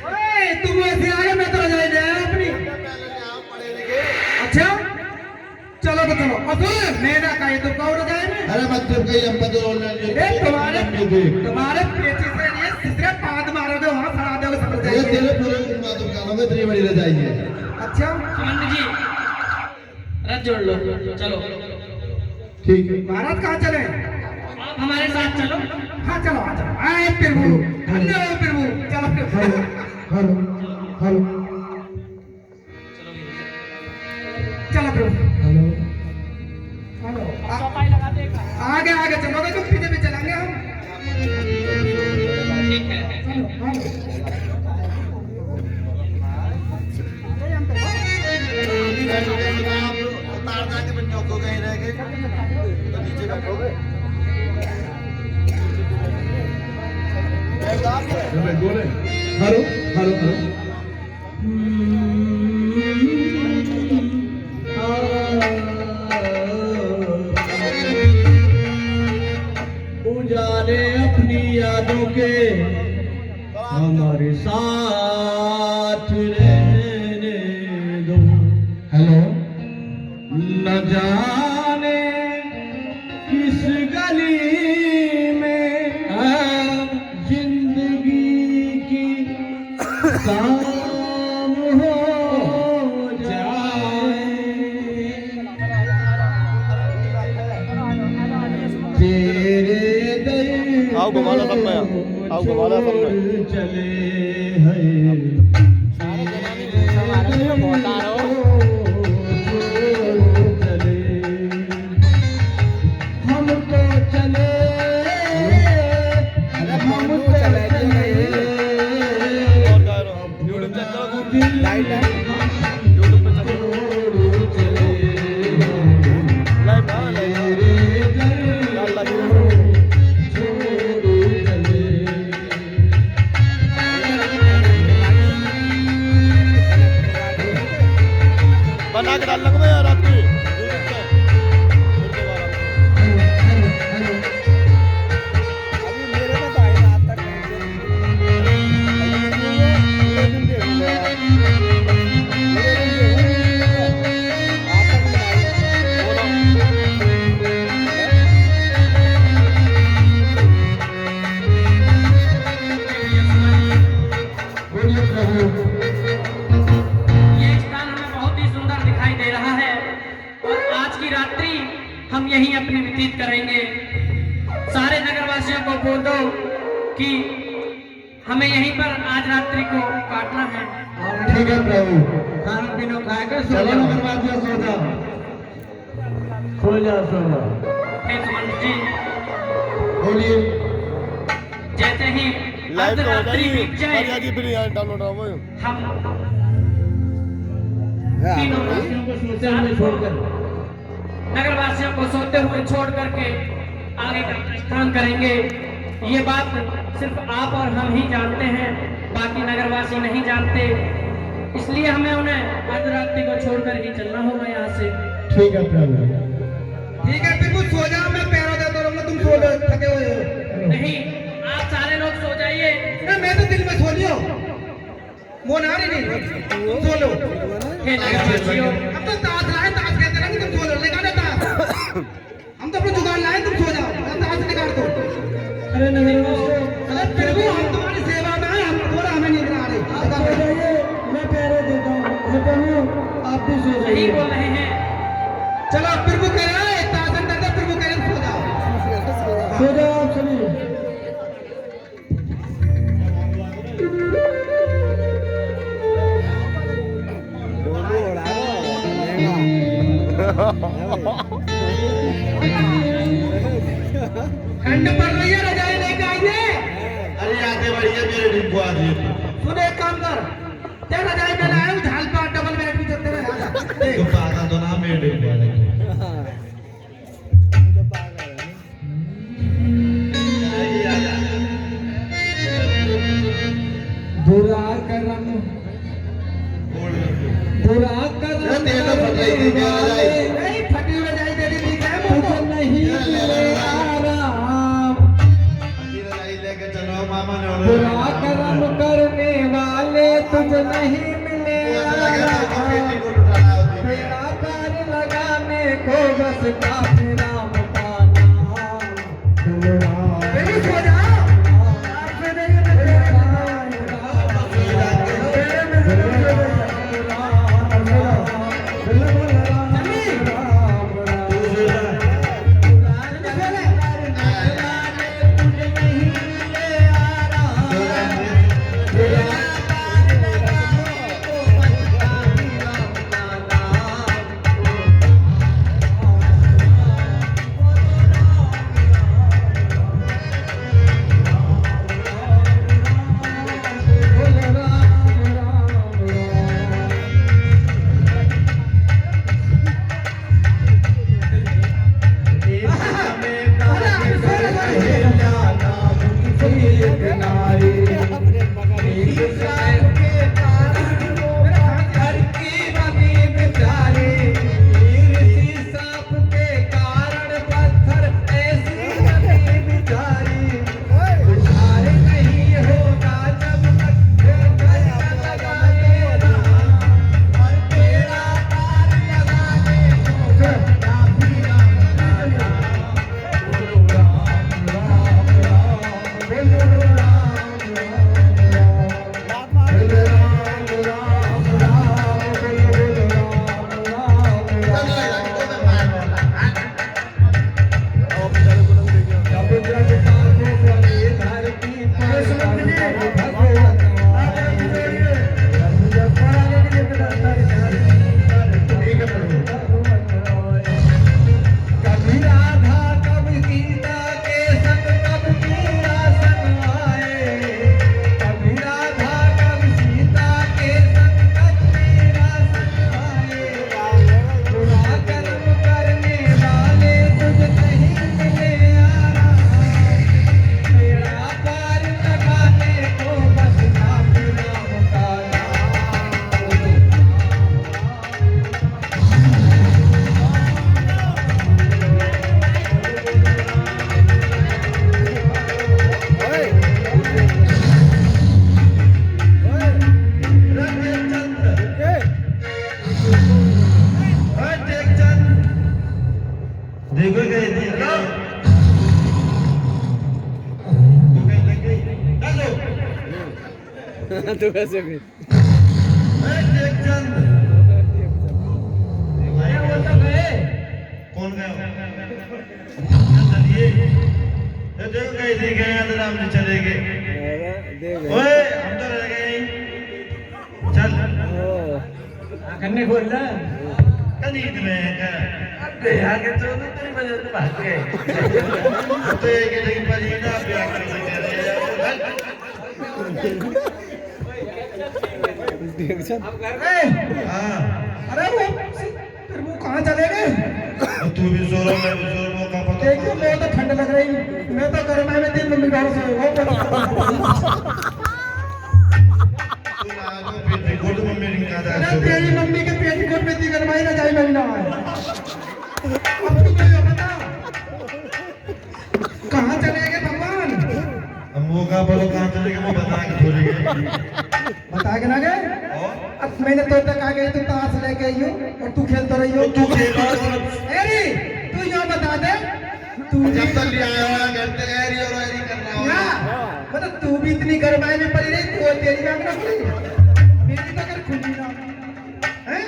ओए तुम ऐसे आए, मैं तो रजाई ले आया अपनी। अच्छा चलो तो चलो। असल मेरा का ये तो कौन रजाई में? अरे मत चुप गई, हम तो तुम्हारे पेची से ये सिसरे पाद मारोगे, वहाँ खड़ा दोगे सब ये रजाई। तेरे पूरे मालूम का हमें तेरी बड़ी रजाई है। अच्छा सुमंत जी, रथ जोड़ लो। चलो, ठीक है। महाराज कहाँ चले? आप हमारे साथ चलो। हाँ चलो आ चलो। आए प्रभु, धन्य हो प्रभु। चलो प्रभु। हेलो हेलो चलो प्रभु। हेलो आगे आगे चलोगे तो पीछे भी चलेंगे हम। ठीक है। उतार जाके बच्चों को कहीं रह गए तो नीचे बैठोगे। हेलो हेलो हेलो उजाले अपनी यादों के हमारे साथ रहने दो। हेलो न जाने किस गली में जिंदगी की शाम हो जाए, तेरे दर आओ घुमा ला सब में, आओ घुमा ला सब में। छोड़ चले हैं, हम तो चले, हम तो चले, यूट्यूब चेक करो, लाइव यूट्यूब पे चलो, लाइव ना लाइव बना के डाल लगो यार रात की यूट्यूब पे। अभी मेरे में तो आए ना आज तक ये स्थान हमें बहुत ही सुंदर दिखाई दे रहा है और आज की रात्रि हम यहीं अपनी व्यतीत करेंगे। सारे नगरवासियों को बोल दो कि हमें यहीं पर आज रात्रि को काटना है। ठीक है प्रभु। खाना पीना खाएगा, चलो नगरवासियों सो जाओ, सो जाओ, सो जाओ। हे सुमंत जी, बोलिए। जैसे ही लाइव तो हो अर्धरात्रि जाएगी, बीत जाए आ जाती फिर यहाँ डाउनलोड हो। हम नगरवासियों को सोते हुए छोड़कर, नगरवासियों को सोते हुए छोड़ करके आगे का प्रस्थान करेंगे। ये बात सिर्फ आप और हम ही जानते हैं, बाकी नगरवासी नहीं जानते। इसलिए हमें उन्हें अर्धरात्रि को छोड़कर ही चलना होगा यहाँ से। ठीक है प्रभु। ठीक है प्रभु, सो जाओ, मैं पैरों देता रहूंगा, तुम सो लो, थके हुए हो। नहीं, आप सारे लोग सो जाइए। ना, मैं तो दिल में सो लियो, वो ना रही नहीं, सो लो। हे नगरवासियों, हम तो ताश लाए, ताश कहते हैं कि तुम सो लो, लेगा ना ताश। हम तो अपना जुगाड़ लाए, तुम सो जाओ, ताश निकाल दो। अरे नगरवासियों, अरे प्रभु, हम तुम्हारी सेवा में आए, हम थोड़ा हमें नींद आ रही। मैं पैरों देता हूँ। हे प्रभु, आप भी सो सही जाइए। बोल रहे हैं। चलो प्रभु कह रहा है, ताश अंदर दे, प्रभु कह रहे हैं, सो जाओ। सो जाओ आप सभी। ठंड पड़ रही है, रजाई लेके आइए। अरे आगे बढ़िए मेरे डिब्बो आदमी। सुन, एक काम कर, क्या रजाई में लाया हूँ, झाल पर डबल बेड भी चलते रहे। तो पागल तो ना मेरे डिब्बो आदमी। बुरा करम, बुरा करम तेरे तो फट रही थी क्या रजाई? नहीं, फटी हुई रजाई दे दी, ठीक है मुझको। तुझे नहीं मिले आराम, रजाई लेके चलो मामा ने बुरा करम करने वाले तुझे नहीं मिले आराम। तेरा पैर लगाने को बस काफी राम का नाम। बुरा बेबी सो जाओ। आपसे नहीं देखो गए थे तो कैसे भी कौन गया चलिए देखो गए थे गए तो राम जी चले गए ओए हम तो रह गए चल करने खोल रहा नींद में अबे यार के तो तेरी वजह से भाग गए तो ये के नहीं पड़ी ना प्यार करने के लिए हाँ अरे वो फिर वो कहाँ चले गए? तू भी सो रहा मैं भी सो रहा का पता देखिए मैं तो ठंड लग रही, मैं तो गर्म है, मैं दिन में घर से तू आ गया फिर देखो तो मम्मी अरे तेरी मम्मी के पेटीकोट में इतनी गरमाई ना जाए महिला है। अब तू क्या बता, कहाँ चले गए भगवान? हम वो कहाँ बोलो कहाँ चले गए वो बता के भूल गए। बता के ना गए? अब मैंने तो तक आ गई, तू ताश लेके आई हो और तू खेलता रही हो। तू खेल अरे तू यहाँ बता दे, तू जब तक ले आया हुआ करते एरी और एरी कर रहा क्या हूँ। मतलब तू भी इतनी गरमाई में पड़ी रही, तू तेरी बात ना खुली, मेरी तो कर खुली ना हैं?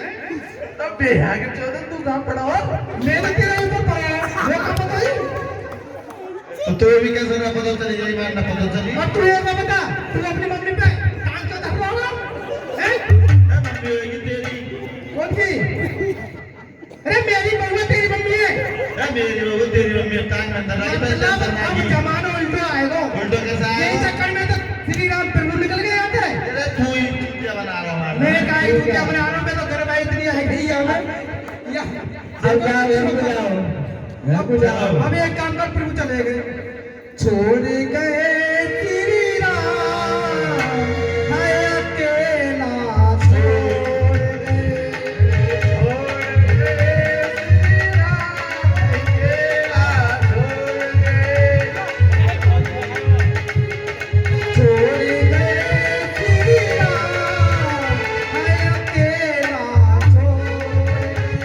तब बेहा के चौदह तू कहाँ पड़ा हो? मैंने तेरे ऊपर पड़ा है, वो कहाँ बताई? तो तुम्हें भी कैसे ना पता चली जाए बात ना पता चली। और तू ये बता, तू अपनी मम्मी पे कान क्यों धर रहा है? मम्मी होगी तेरी। कौन सी? अरे मेरी बहू है, तेरी मम्मी है। मेरी बहू तेरी मम्मी टांग अंदर लगी पैसे मतलब अंदर अब लगी। जमाना उल्टा आएगा। उल्टो कैसा यही आएगा? चक्कर में तो श्री राम प्रभु निकल गए यहाँ से। अरे तू ही क्या बना रहा है? मैं काहे तू क्या बना रहा हूँ? मैं तो गरमाई इतनी है गई है हमें। या अब एक काम कर, प्रभु चले गए, छोड़ गए श्री राम, है अकेला छोड़ गए, श्री राम अकेला छोड़ गए, छोड़ गए श्री राम, है अकेला छोड़ गए,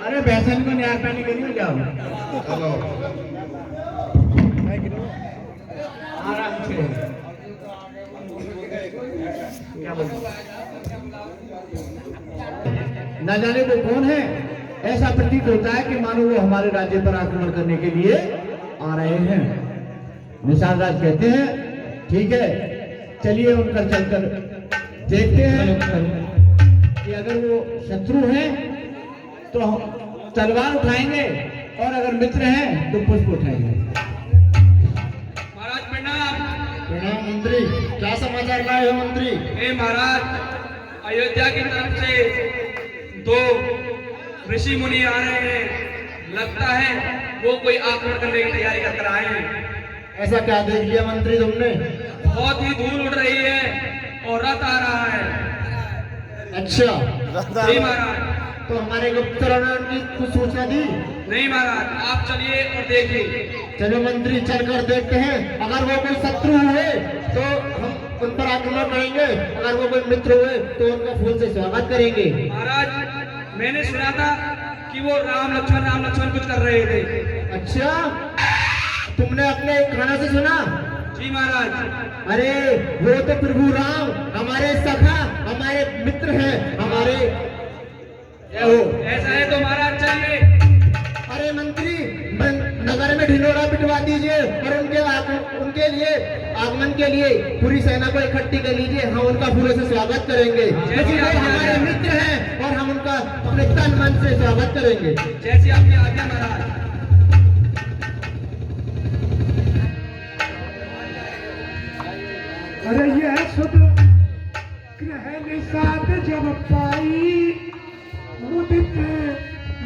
अरे भैंसन को न्यार पानी के लिए जाओ, चलो आराम से। क्या बोलते? न जाने वो कौन है, ऐसा प्रतीत होता है कि मानो वो हमारे राज्य पर आक्रमण करने के लिए आ रहे हैं। निषाद राज कहते हैं ठीक है, चलिए उनका चलकर देखते हैं कि अगर वो शत्रु हैं तो हम तलवार उठाएंगे और अगर मित्र हैं तो पुष्प उठाएंगे। महाराज प्रणाम। प्रणाम मंत्री, क्या समाचार लाए हो मंत्री? हे महाराज, अयोध्या की तरफ से दो ऋषि मुनि आ रहे हैं, लगता है वो कोई आक्रमण करने की तैयारी कर आए हैं। ऐसा क्या देख लिया मंत्री तुमने? बहुत ही धूल उड़ रही है और रथ आ रहा है। अच्छा, जी महाराज। तो हमारे गुप्तचरों ने उनकी कुछ सूचना दी? नहीं महाराज, आप चलिए और देखिए। चलो मंत्री, चलकर देखते हैं। अगर वो कोई शत्रु हुए तो हम उन पर आक्रमण करेंगे, अगर वो कोई मित्र हुए तो उनका फूल से स्वागत करेंगे। महाराज, मैंने सुना था कि वो राम लक्ष्मण कुछ कर रहे थे। अच्छा, तुमने अपने कानों से सुना? जी महाराज। अरे वो तो प्रभु राम हमारे सखा, हमारे मित्र हैं, हमारे ऐसा है तो महाराज चलिए। अरे मंत्री, नगर में ढिंडोरा पिटवा दीजिए और उनके लिए आगमन के लिए पूरी सेना को इकट्ठी कर लीजिए। हम उनका फूलों से स्वागत करेंगे, क्योंकि वो हमारे मित्र हैं और हम उनका अपने तन मन से स्वागत करेंगे। जैसी आपकी आज्ञा महाराज। अरे यह सुध ग्रह निषाद जब पाई मुदित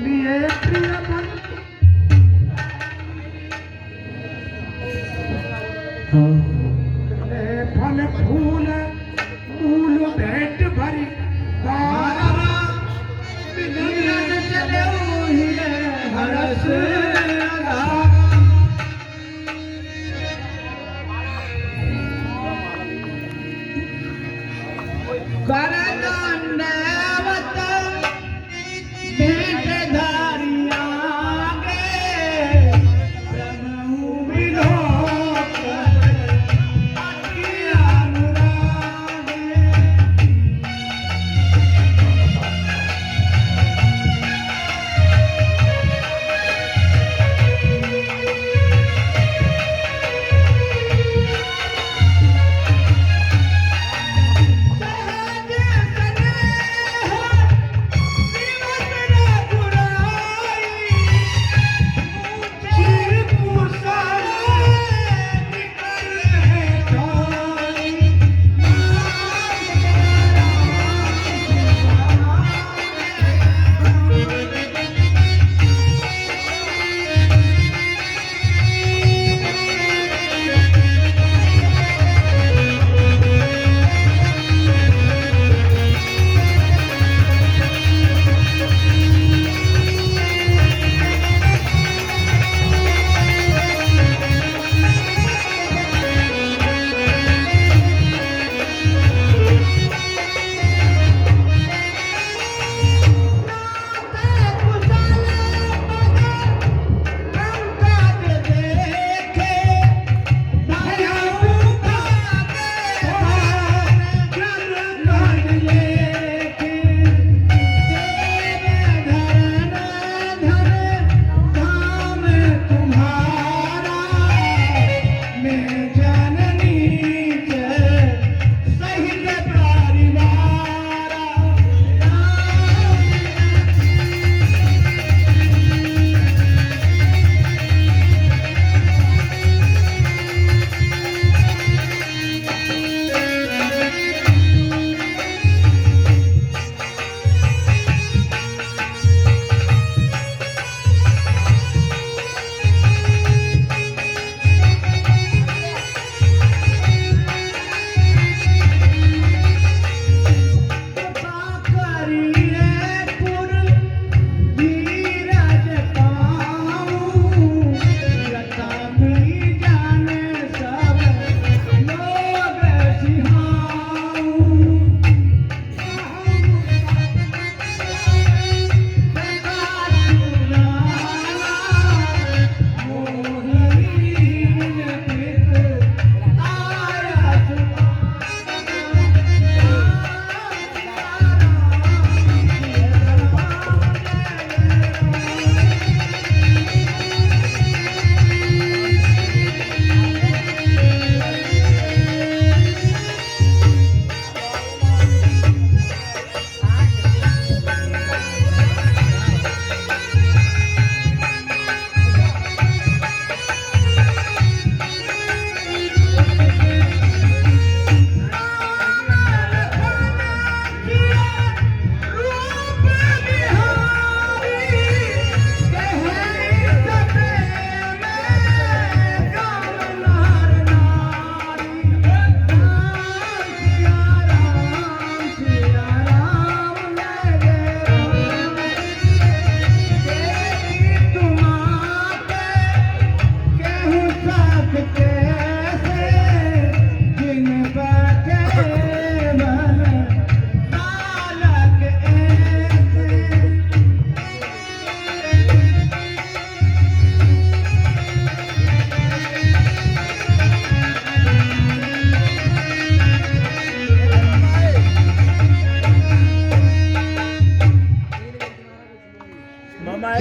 लिए प्रिय मन। फल फूल मूल भेंट भरी हरस करदंडवत भेंट धारिया गे प्रभु विलोक अति अनुरागे। सहज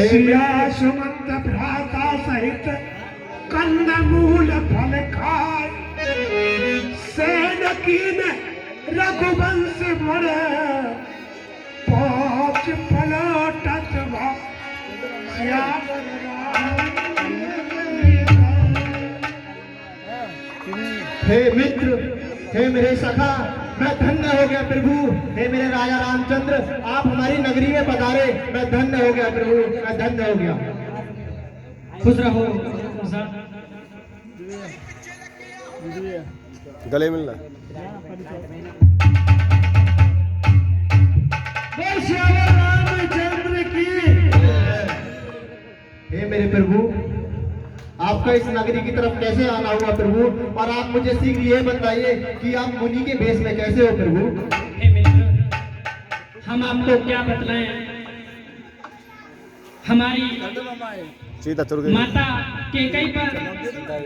सिया सुमंत भ्राता सहित कंदमूल फल खाय, सेन कीन रघुवंश मर, पांच पलटत भा श्यावर हे मित्र, हे मेरे सखा, मैं धन्य हो गया प्रभु। हे मेरे राजा रामचंद्र, आप हमारी नगरी में पधारे, मैं धन्य हो गया प्रभु, मैं धन्य हो गया। खुश रहो। गले मिलना। रामचंद्र की। हे मेरे प्रभु, आपका इस नगरी की तरफ कैसे आना हुआ प्रभु, और आप मुझे शीघ्र ये बताइए कि आप मुनि के भेष में कैसे हो प्रभु। हे मित्र, हम आपको क्या बतलाएं। हमारी माता केकई पर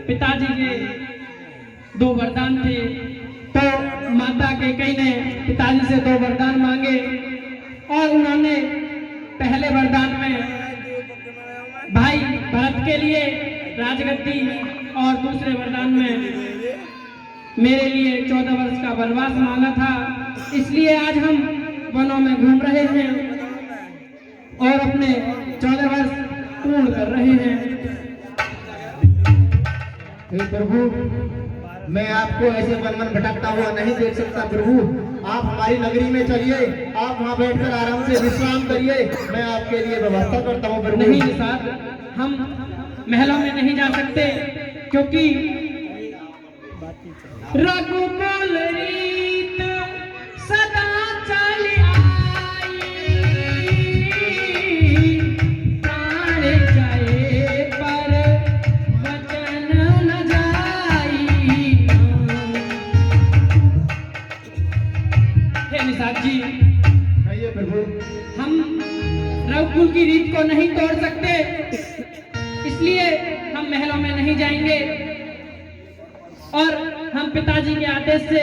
पिताजी के 2 वरदान थे, तो माता केकई ने पिताजी से 2 वरदान मांगे, और उन्होंने पहले वरदान में भाई भरत के लिए राजगद्दी, और दूसरे वरदान में मेरे लिए 14 वर्ष का वनवास मांगा था। इसलिए आज हम वनों में घूम रहे हैं और अपने 14 वर्ष पूर्ण कर रहे हैं। हे प्रभु, मैं आपको ऐसे मन मन भटकता हुआ नहीं देख सकता प्रभु। आप हमारी नगरी में चलिए, आप वहाँ बैठकर आराम से विश्राम करिए, मैं आपके लिए व्यवस्था करता हूँ प्रभु। नहीं निषाद, हम महलों में नहीं जा सकते, क्योंकि रघुकुल रीत सदा चली आई, प्राण जाए पर वचन न जाई। हे निषाद जी, कहिए प्रभु। हम रघुकुल की रीत को नहीं तोड़ सकते, इसलिए हम महलों में नहीं जाएंगे, और हम पिताजी के आदेश से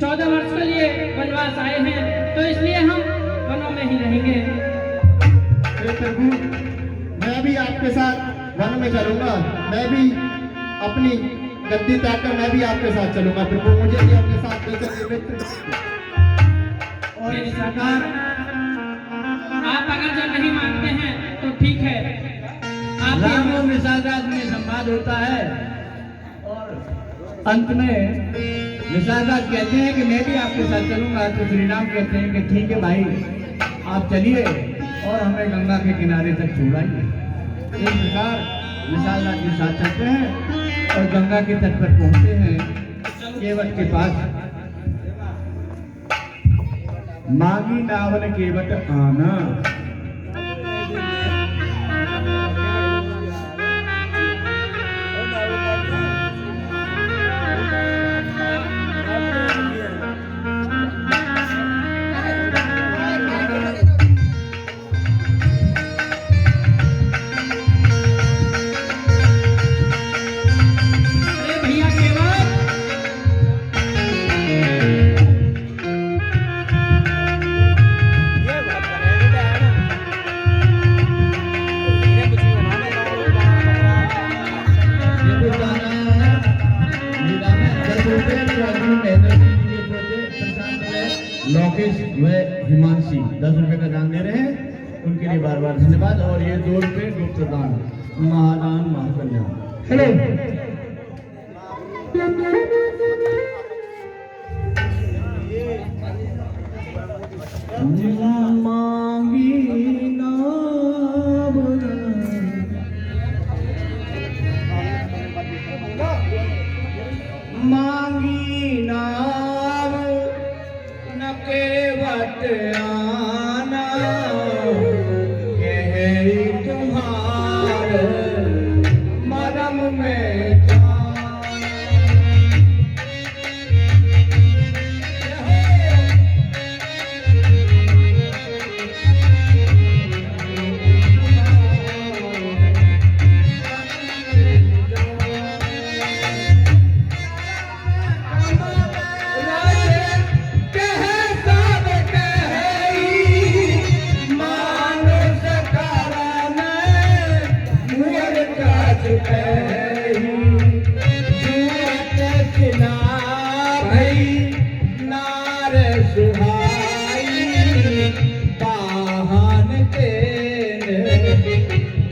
14 वर्ष के लिए वनवास आए हैं, तो इसलिए हम वनों में ही रहेंगे। हे प्रभु, मैं भी आपके साथ वन में चलूंगा, मैं भी अपनी गद्दी त्याग कर मैं भी आपके साथ चलूंगा प्रभु, मुझे भी अपने साथ ले चलिए मित्र। और मेरी सरकार, आप अगर जब नहीं मानते हैं तो ठीक है। आप राम और निषाद में संवाद होता है, और अंत में निषाद कहते हैं कि मैं भी आपके साथ चलूंगा, तो श्री राम कहते हैं कि ठीक है भाई, आप चलिए और हमें गंगा के किनारे तक छोड़ाइए। इस प्रकार निषाद के साथ चलते हैं और गंगा के तट पर पहुंचते हैं केवट के पास। मांगी नावन केवट आना, लोकेश व हिमांशी 10 रुपए का दान दे रहे हैं, उनके लिए बार बार धन्यवाद। और ये 2 रुपए गुप्त दान, महादान महाकल्याण। हेलो, मांगी नावन, मांगी नाव न केवट आना, यही तुम्हार मरम में कह सब कह भई नार सुहाई पाहन के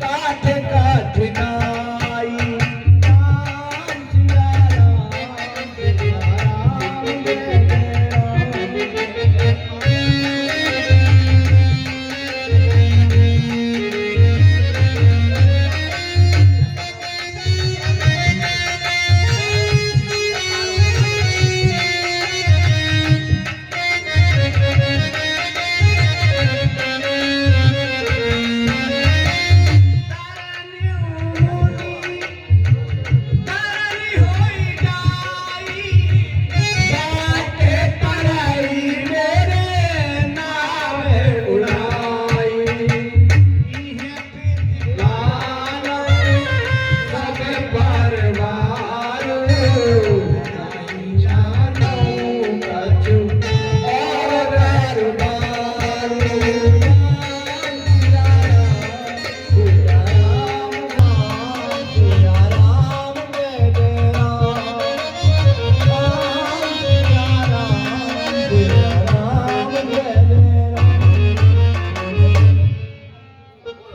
काठ काठ नाई राम सिया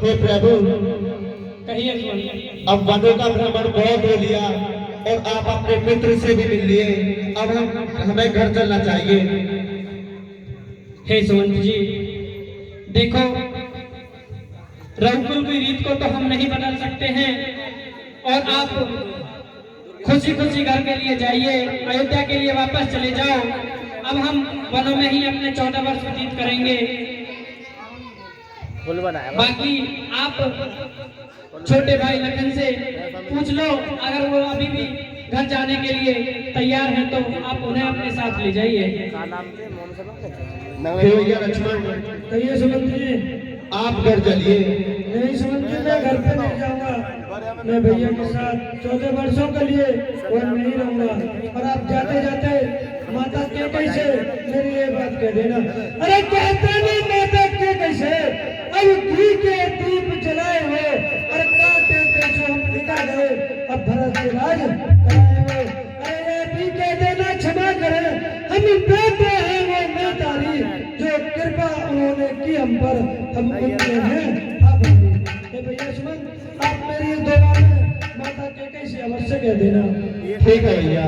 हे प्रभु, कहिए सुन। अब वनों का भ्रमण बहुत हो लिया और आप अपने मित्र से भी मिल लिए। अब हमें घर चलना चाहिए। हे सुमंत जी, देखो रघुकुल की रीत को तो हम नहीं बदल सकते हैं और आप खुशी खुशी घर के लिए जाइए, अयोध्या के लिए वापस चले जाओ। अब हम वनों में ही अपने 14 वर्ष व्यतीत करेंगे। बाकी आप छोटे भाई लखन से पूछ लो, अगर वो अभी भी घर जाने के लिए तैयार है तो आप उन्हें अपने साथ ले जाइए। हे भैया लक्ष्मण, कहिए सुमंत जी। आप घर चलिए। नहीं सुमंत जी, मैं घर पे नहीं जाऊंगा। मैं भैया के साथ 14 वर्षों के लिए और नहीं रहूंगा। और आप जाते जाते माता के कैसे मेरी ये बात कह देना। अरे कहते नहीं माता के कैसे, अब घी के दीप जलाए हुए और काटे कैसे हम पिता गए, अब भरत के राज कराए हुए। अरे ये भी कह देना क्षमा करें, हम बेटे हैं वो मेहतारी, जो कृपा उन्होंने की हम पर, हम उनके हैं। अब हे भैया सुमन, आप मेरी इस दुआ में माता के कैसे अवश्य कह देना। ठीक है भैया।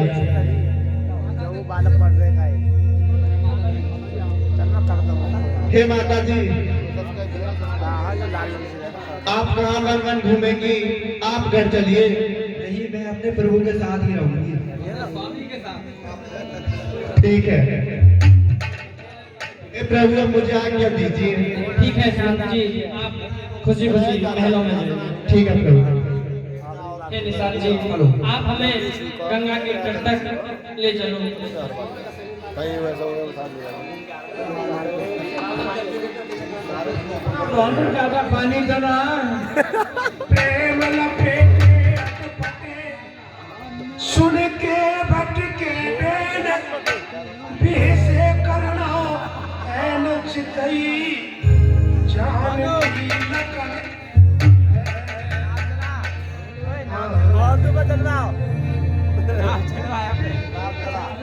हे माता जी, आप कहाँ वन वन घूमेंगी? आप घर चलिए। नहीं, मैं अपने प्रभु के साथ ही रहूंगी। ठीक है। हे प्रभु, अब मुझे आज्ञा दीजिए। ठीक है शांत जी, आप खुशी खुशी महलों में जाइए। ठीक है प्रभु। हे निषाद जी, आप हमें गंगा के तट तक ले चलो। बहुत ज्यादा पानी चला। प्रेम लपेटे अटपटे, सुन के भटके बेन, बेसे करना ऐन चितई, जान की लकन।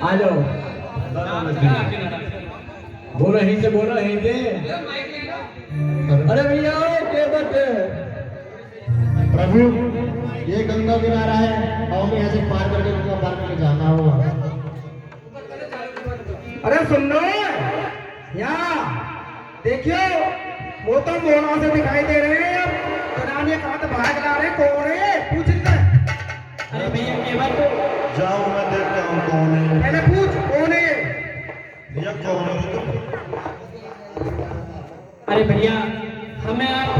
आ जाओ, बोलो यहीं से, बोलो यहीं से। अरे भैया के बटे प्रभु, ये गंगा किनारा है और हमें यहाँ से पार करके गंगा पार करके जाना होगा। अरे सुन लो यहाँ, देखियो वो तो मोड़ा से दिखाई दे रहे हैं। अब तराने कहा तो भाग ला रहे, कौन है पूछ इनसे। अरे भैया केवल तो जाओ, मैं देखता हूँ कौन है। पहले पूछ कौन है। भैया कौन है? अरे भैया, हमें आप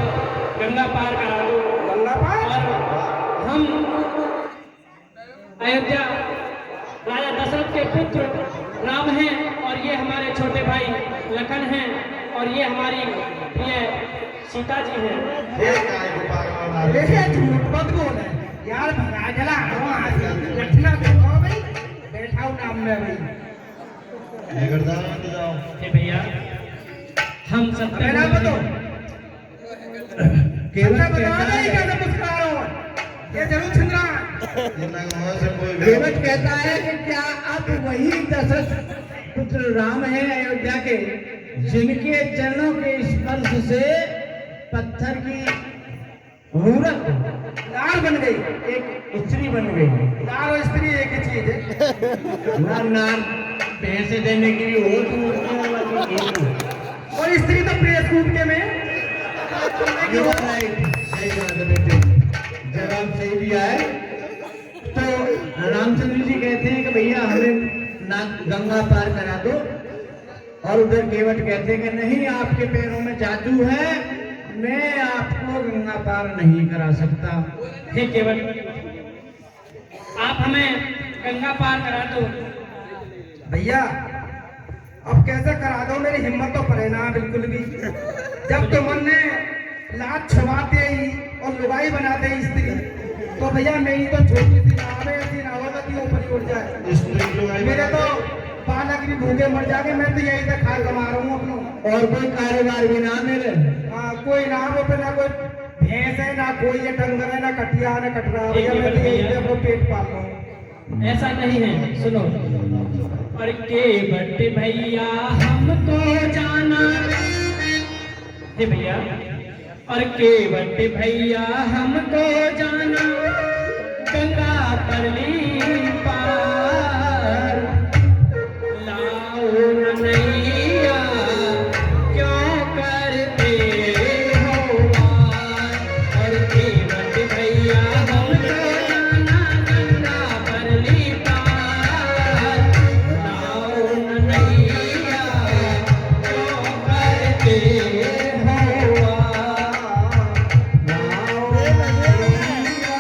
गंगा पार करा दो। गंगा पार? और हम अयोध्या राजा दशरथ के पुत्र राम हैं और ये हमारे छोटे भाई लखन हैं और ये हमारी प्रिय सीता जी हैं। देखिए झूठ मत बोल यार, भगा जला लठना देखो भाई, बैठाओ नाम में भाई। हे भैया, हम सत्य मेरा बताओ, केवल बता नहीं कैसे मुस्कुरा रहा हूँ, ये जरूर छिंदरा केवट कहता है कि क्या आप वही दशरथ पुत्र राम हैं अयोध्या के, जिनके चरणों के स्पर्श से पत्थर की मूरत नार बन गई, एक स्त्री बन गई। नार और स्त्री एक ही चीज है। नार पैसे देने के लिए हो तो और स्त्री तो प्रेस कूट के में सही बात है बेटे, जवाब सही दिया है। तो रामचंद्र जी कहते हैं कि भैया हमें ना गंगा पार करा दो, और उधर केवट कहते हैं कि नहीं, आपके पैरों में जादू है, मैं आपको गंगा पार नहीं करा सकता। हे केवट, आप हमें गंगा पार करा दो। भैया अब कैसे करा दो, मेरी हिम्मत तो पड़े ना बिल्कुल भी। जब तुमने लात छुपाते ही और लुगाई बनाते ही स्त्री, तो भैया मेरी तो छोटी सी नाव है, ऐसी नाव है ऊपर ही उड़ जाए, मेरे तो बालक भी भूखे मर जाएंगे। मैं तो यही तक खा कमा रहा हूँ अपना, और कोई कारोबार भी ना मेरे। हाँ, कोई ना वो पे ना कोई भैंस है, ना कोई ये डंगर है, ना कटिया है, ना कटरा। भैया मैं तो यही अपना पेट पाल रहा हूँ। ऐसा नहीं है, सुनो। और केवट भैया हमको जाना, हे भैया, और केवट भैया हमको जाना, गंगा परली पार लाओ नैया, क्यों करते हो वार। और केवट भैया हमको जाना, गंगा परली पार लाओ नैया, क्यों करते हो वार। लाओ नैया,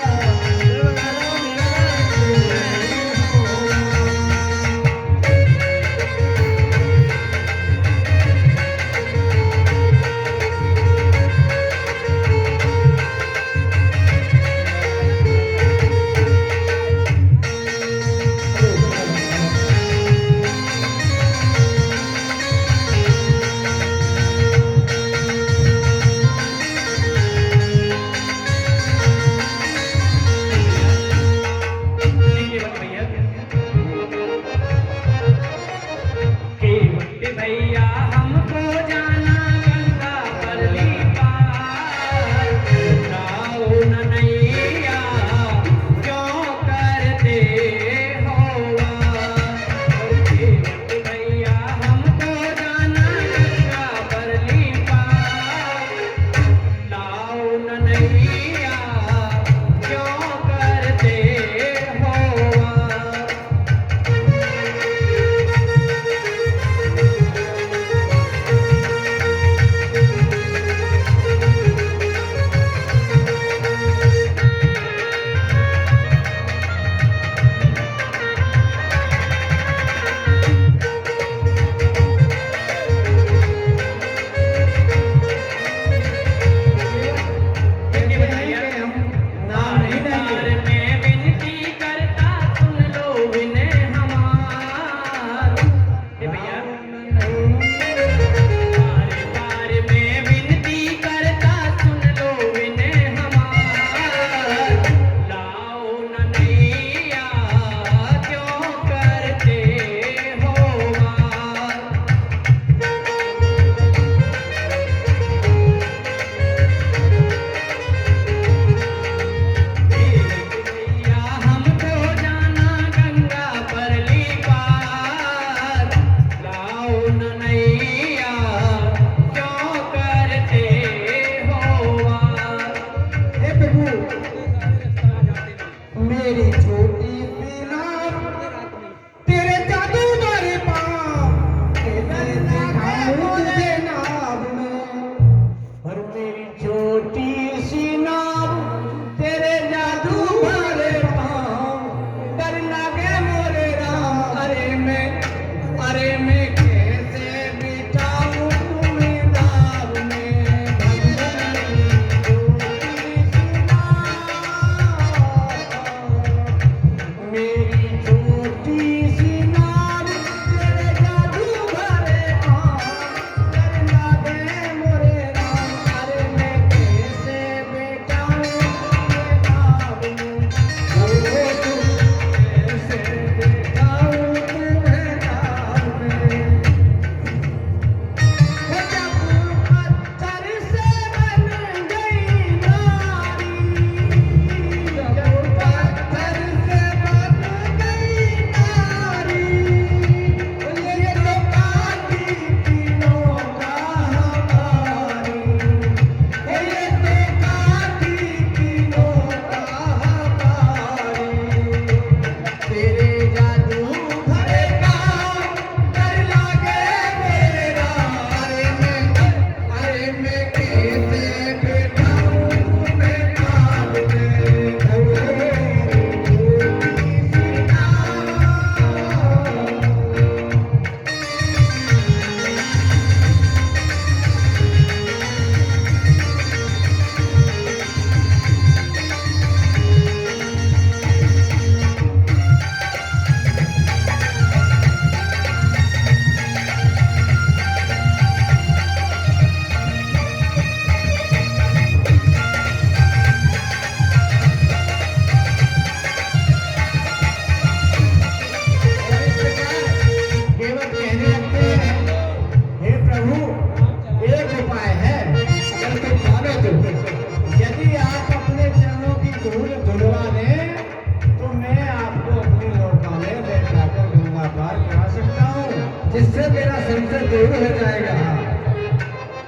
इससे मेरा संशय दूर हो जाएगा।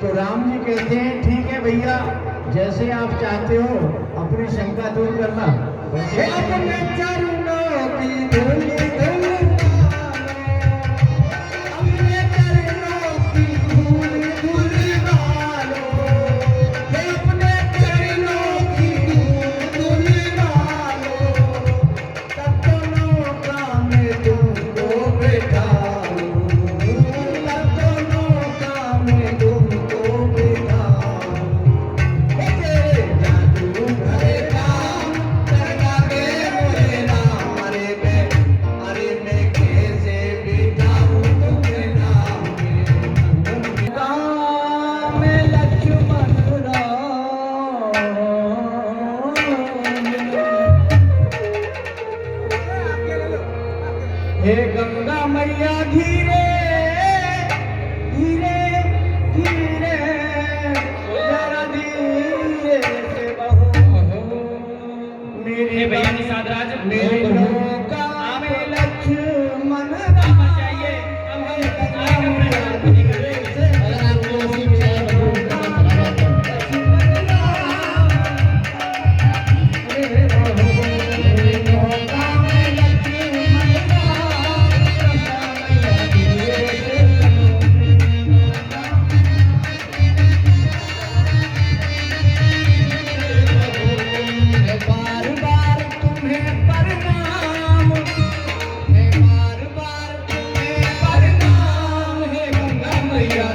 तो राम जी कहते हैं ठीक है भैया, जैसे आप चाहते हो अपनी शंका दूर करना। हे अपने चरणों की धूलि धूलि अपने चरणों की धूलि धूलि डालो, हे अपने चरणों की धूलि धूलि डालो, तब तो नौका में तुमको बैठा लूं, तब तो नौका में तुमको बैठा लूं। तेरे जादू भरे काम करना के मुझे राम, अरे मैं कैसे बिताऊं तुम्हें नाम में। गाँव में लक्ष्मण राम, हे गंगा मैया धीरे धीरे धीरे जरा धीरे से बहो, हे भैया निषाद राज, मेरे नौका में लक्ष्मण आप बचाइए। अब हम आगे अपने काम को निकलेंगे। अगर आपको ऐसी विचार बदलूं तो मैं कराता हूं। बार बार तुम्हें प्रणाम, है बार बार तुम्हें प्रणाम, है गंगा मैया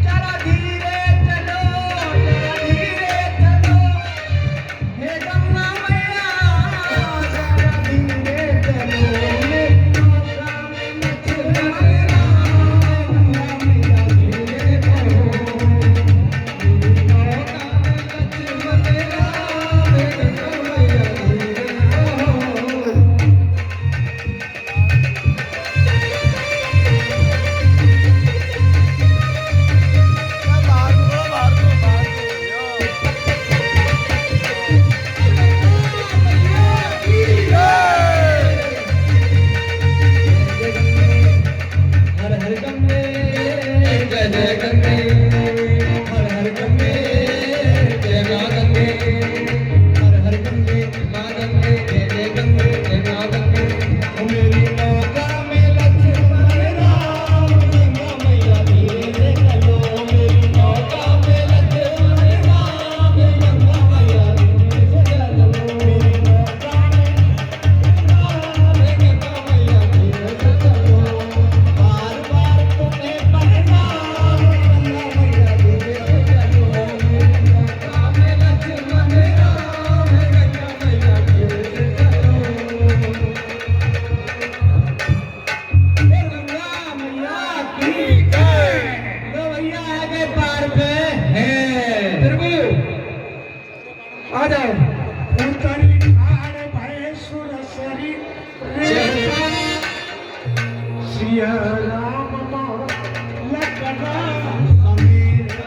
जरा धीरे चलो, जरा धीरे चलो, हे गंगा मैया जरा धीरे चलो, मेरी नौका में लक्ष्मण राम, गंगा मैया धीरे चलो, मेरी नौका में लक्ष्मण राम, गंगा मैया धीरे चलो। हर हर गंगे जय जय गंगे, हर हर गंगे जय मां गंगे, हर हर गंगे मां गंगे जय जय गंगे जय मां गंगे। मेरी नौका में लक्ष्मण राम, गंगा मैया धीरे चलो, मेरी नौका में लक्ष्मण राम, गंगा मैया धीरे चलो, मेरी नौका में गंगा मैया धीरे चलो। बार बार तुम्हें प्रणाम, गंगा मैया धीरे चलो, मेरी नौका में लक्ष्मण राम, गंगा मैया धीरे चलो। हे गंगा मैया ठीक है, लो भैया आगे पार पे है, प्रभु आ जाओ। उतरी आड़ भय सुरसरी रेखा, सिया राम लखना समीरा।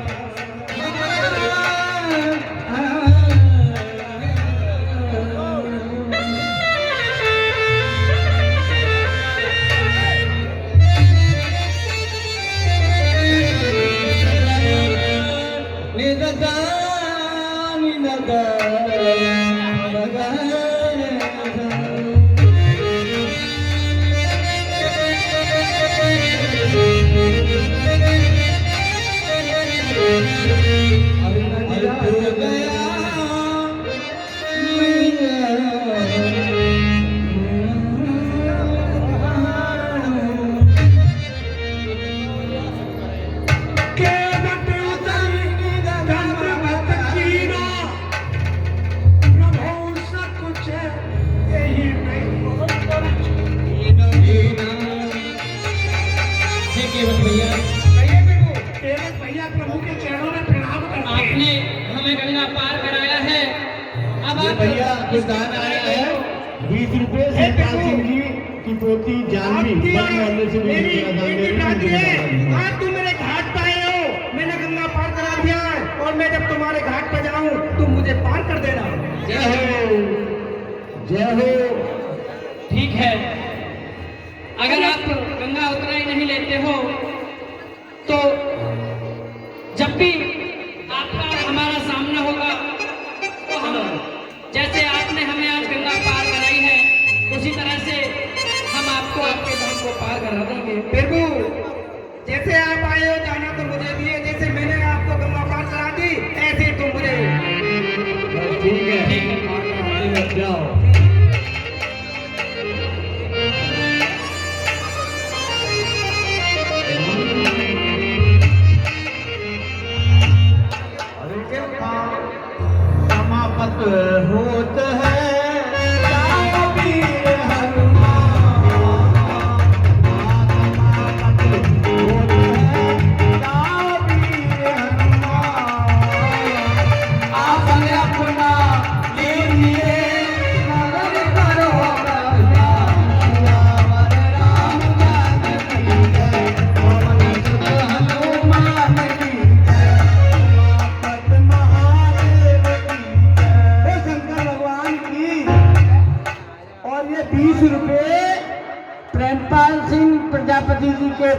भैया प्रभु के चरणों में प्रणाम करते हैं। आपने हमें गंगा पार कराया है। अब ये आप भैया कुछ दान आया है 20 रुपए सरकार सिंह जी की पोती जानवी बट मोहल्ले से भी दिया दान दे रही है। आज तुम मेरे घाट पे आए हो, मैंने गंगा पार करा दिया है और मैं जब तुम्हारे घाट पे जाऊं तुम मुझे पार कर देना। जय हो, जय हो। ठीक है, अगर आप गंगा उतराई नहीं लेते हो तो जब भी आपका और हमारा सामना होगा तो हम जैसे आपने हमें आज गंगा पार कराई है उसी तरह से हम आपको आपके धाम को पार करा देंगे। प्रभु, जैसे आप आए हो जाना तो मुझे दिए, जैसे मैंने आपको गंगा पार करा दी ऐसे तुम मुझे। ठीक है, आगे लग जाओ। समापत होत है ₹20 प्रेमपाल सिंह प्रजापति जी के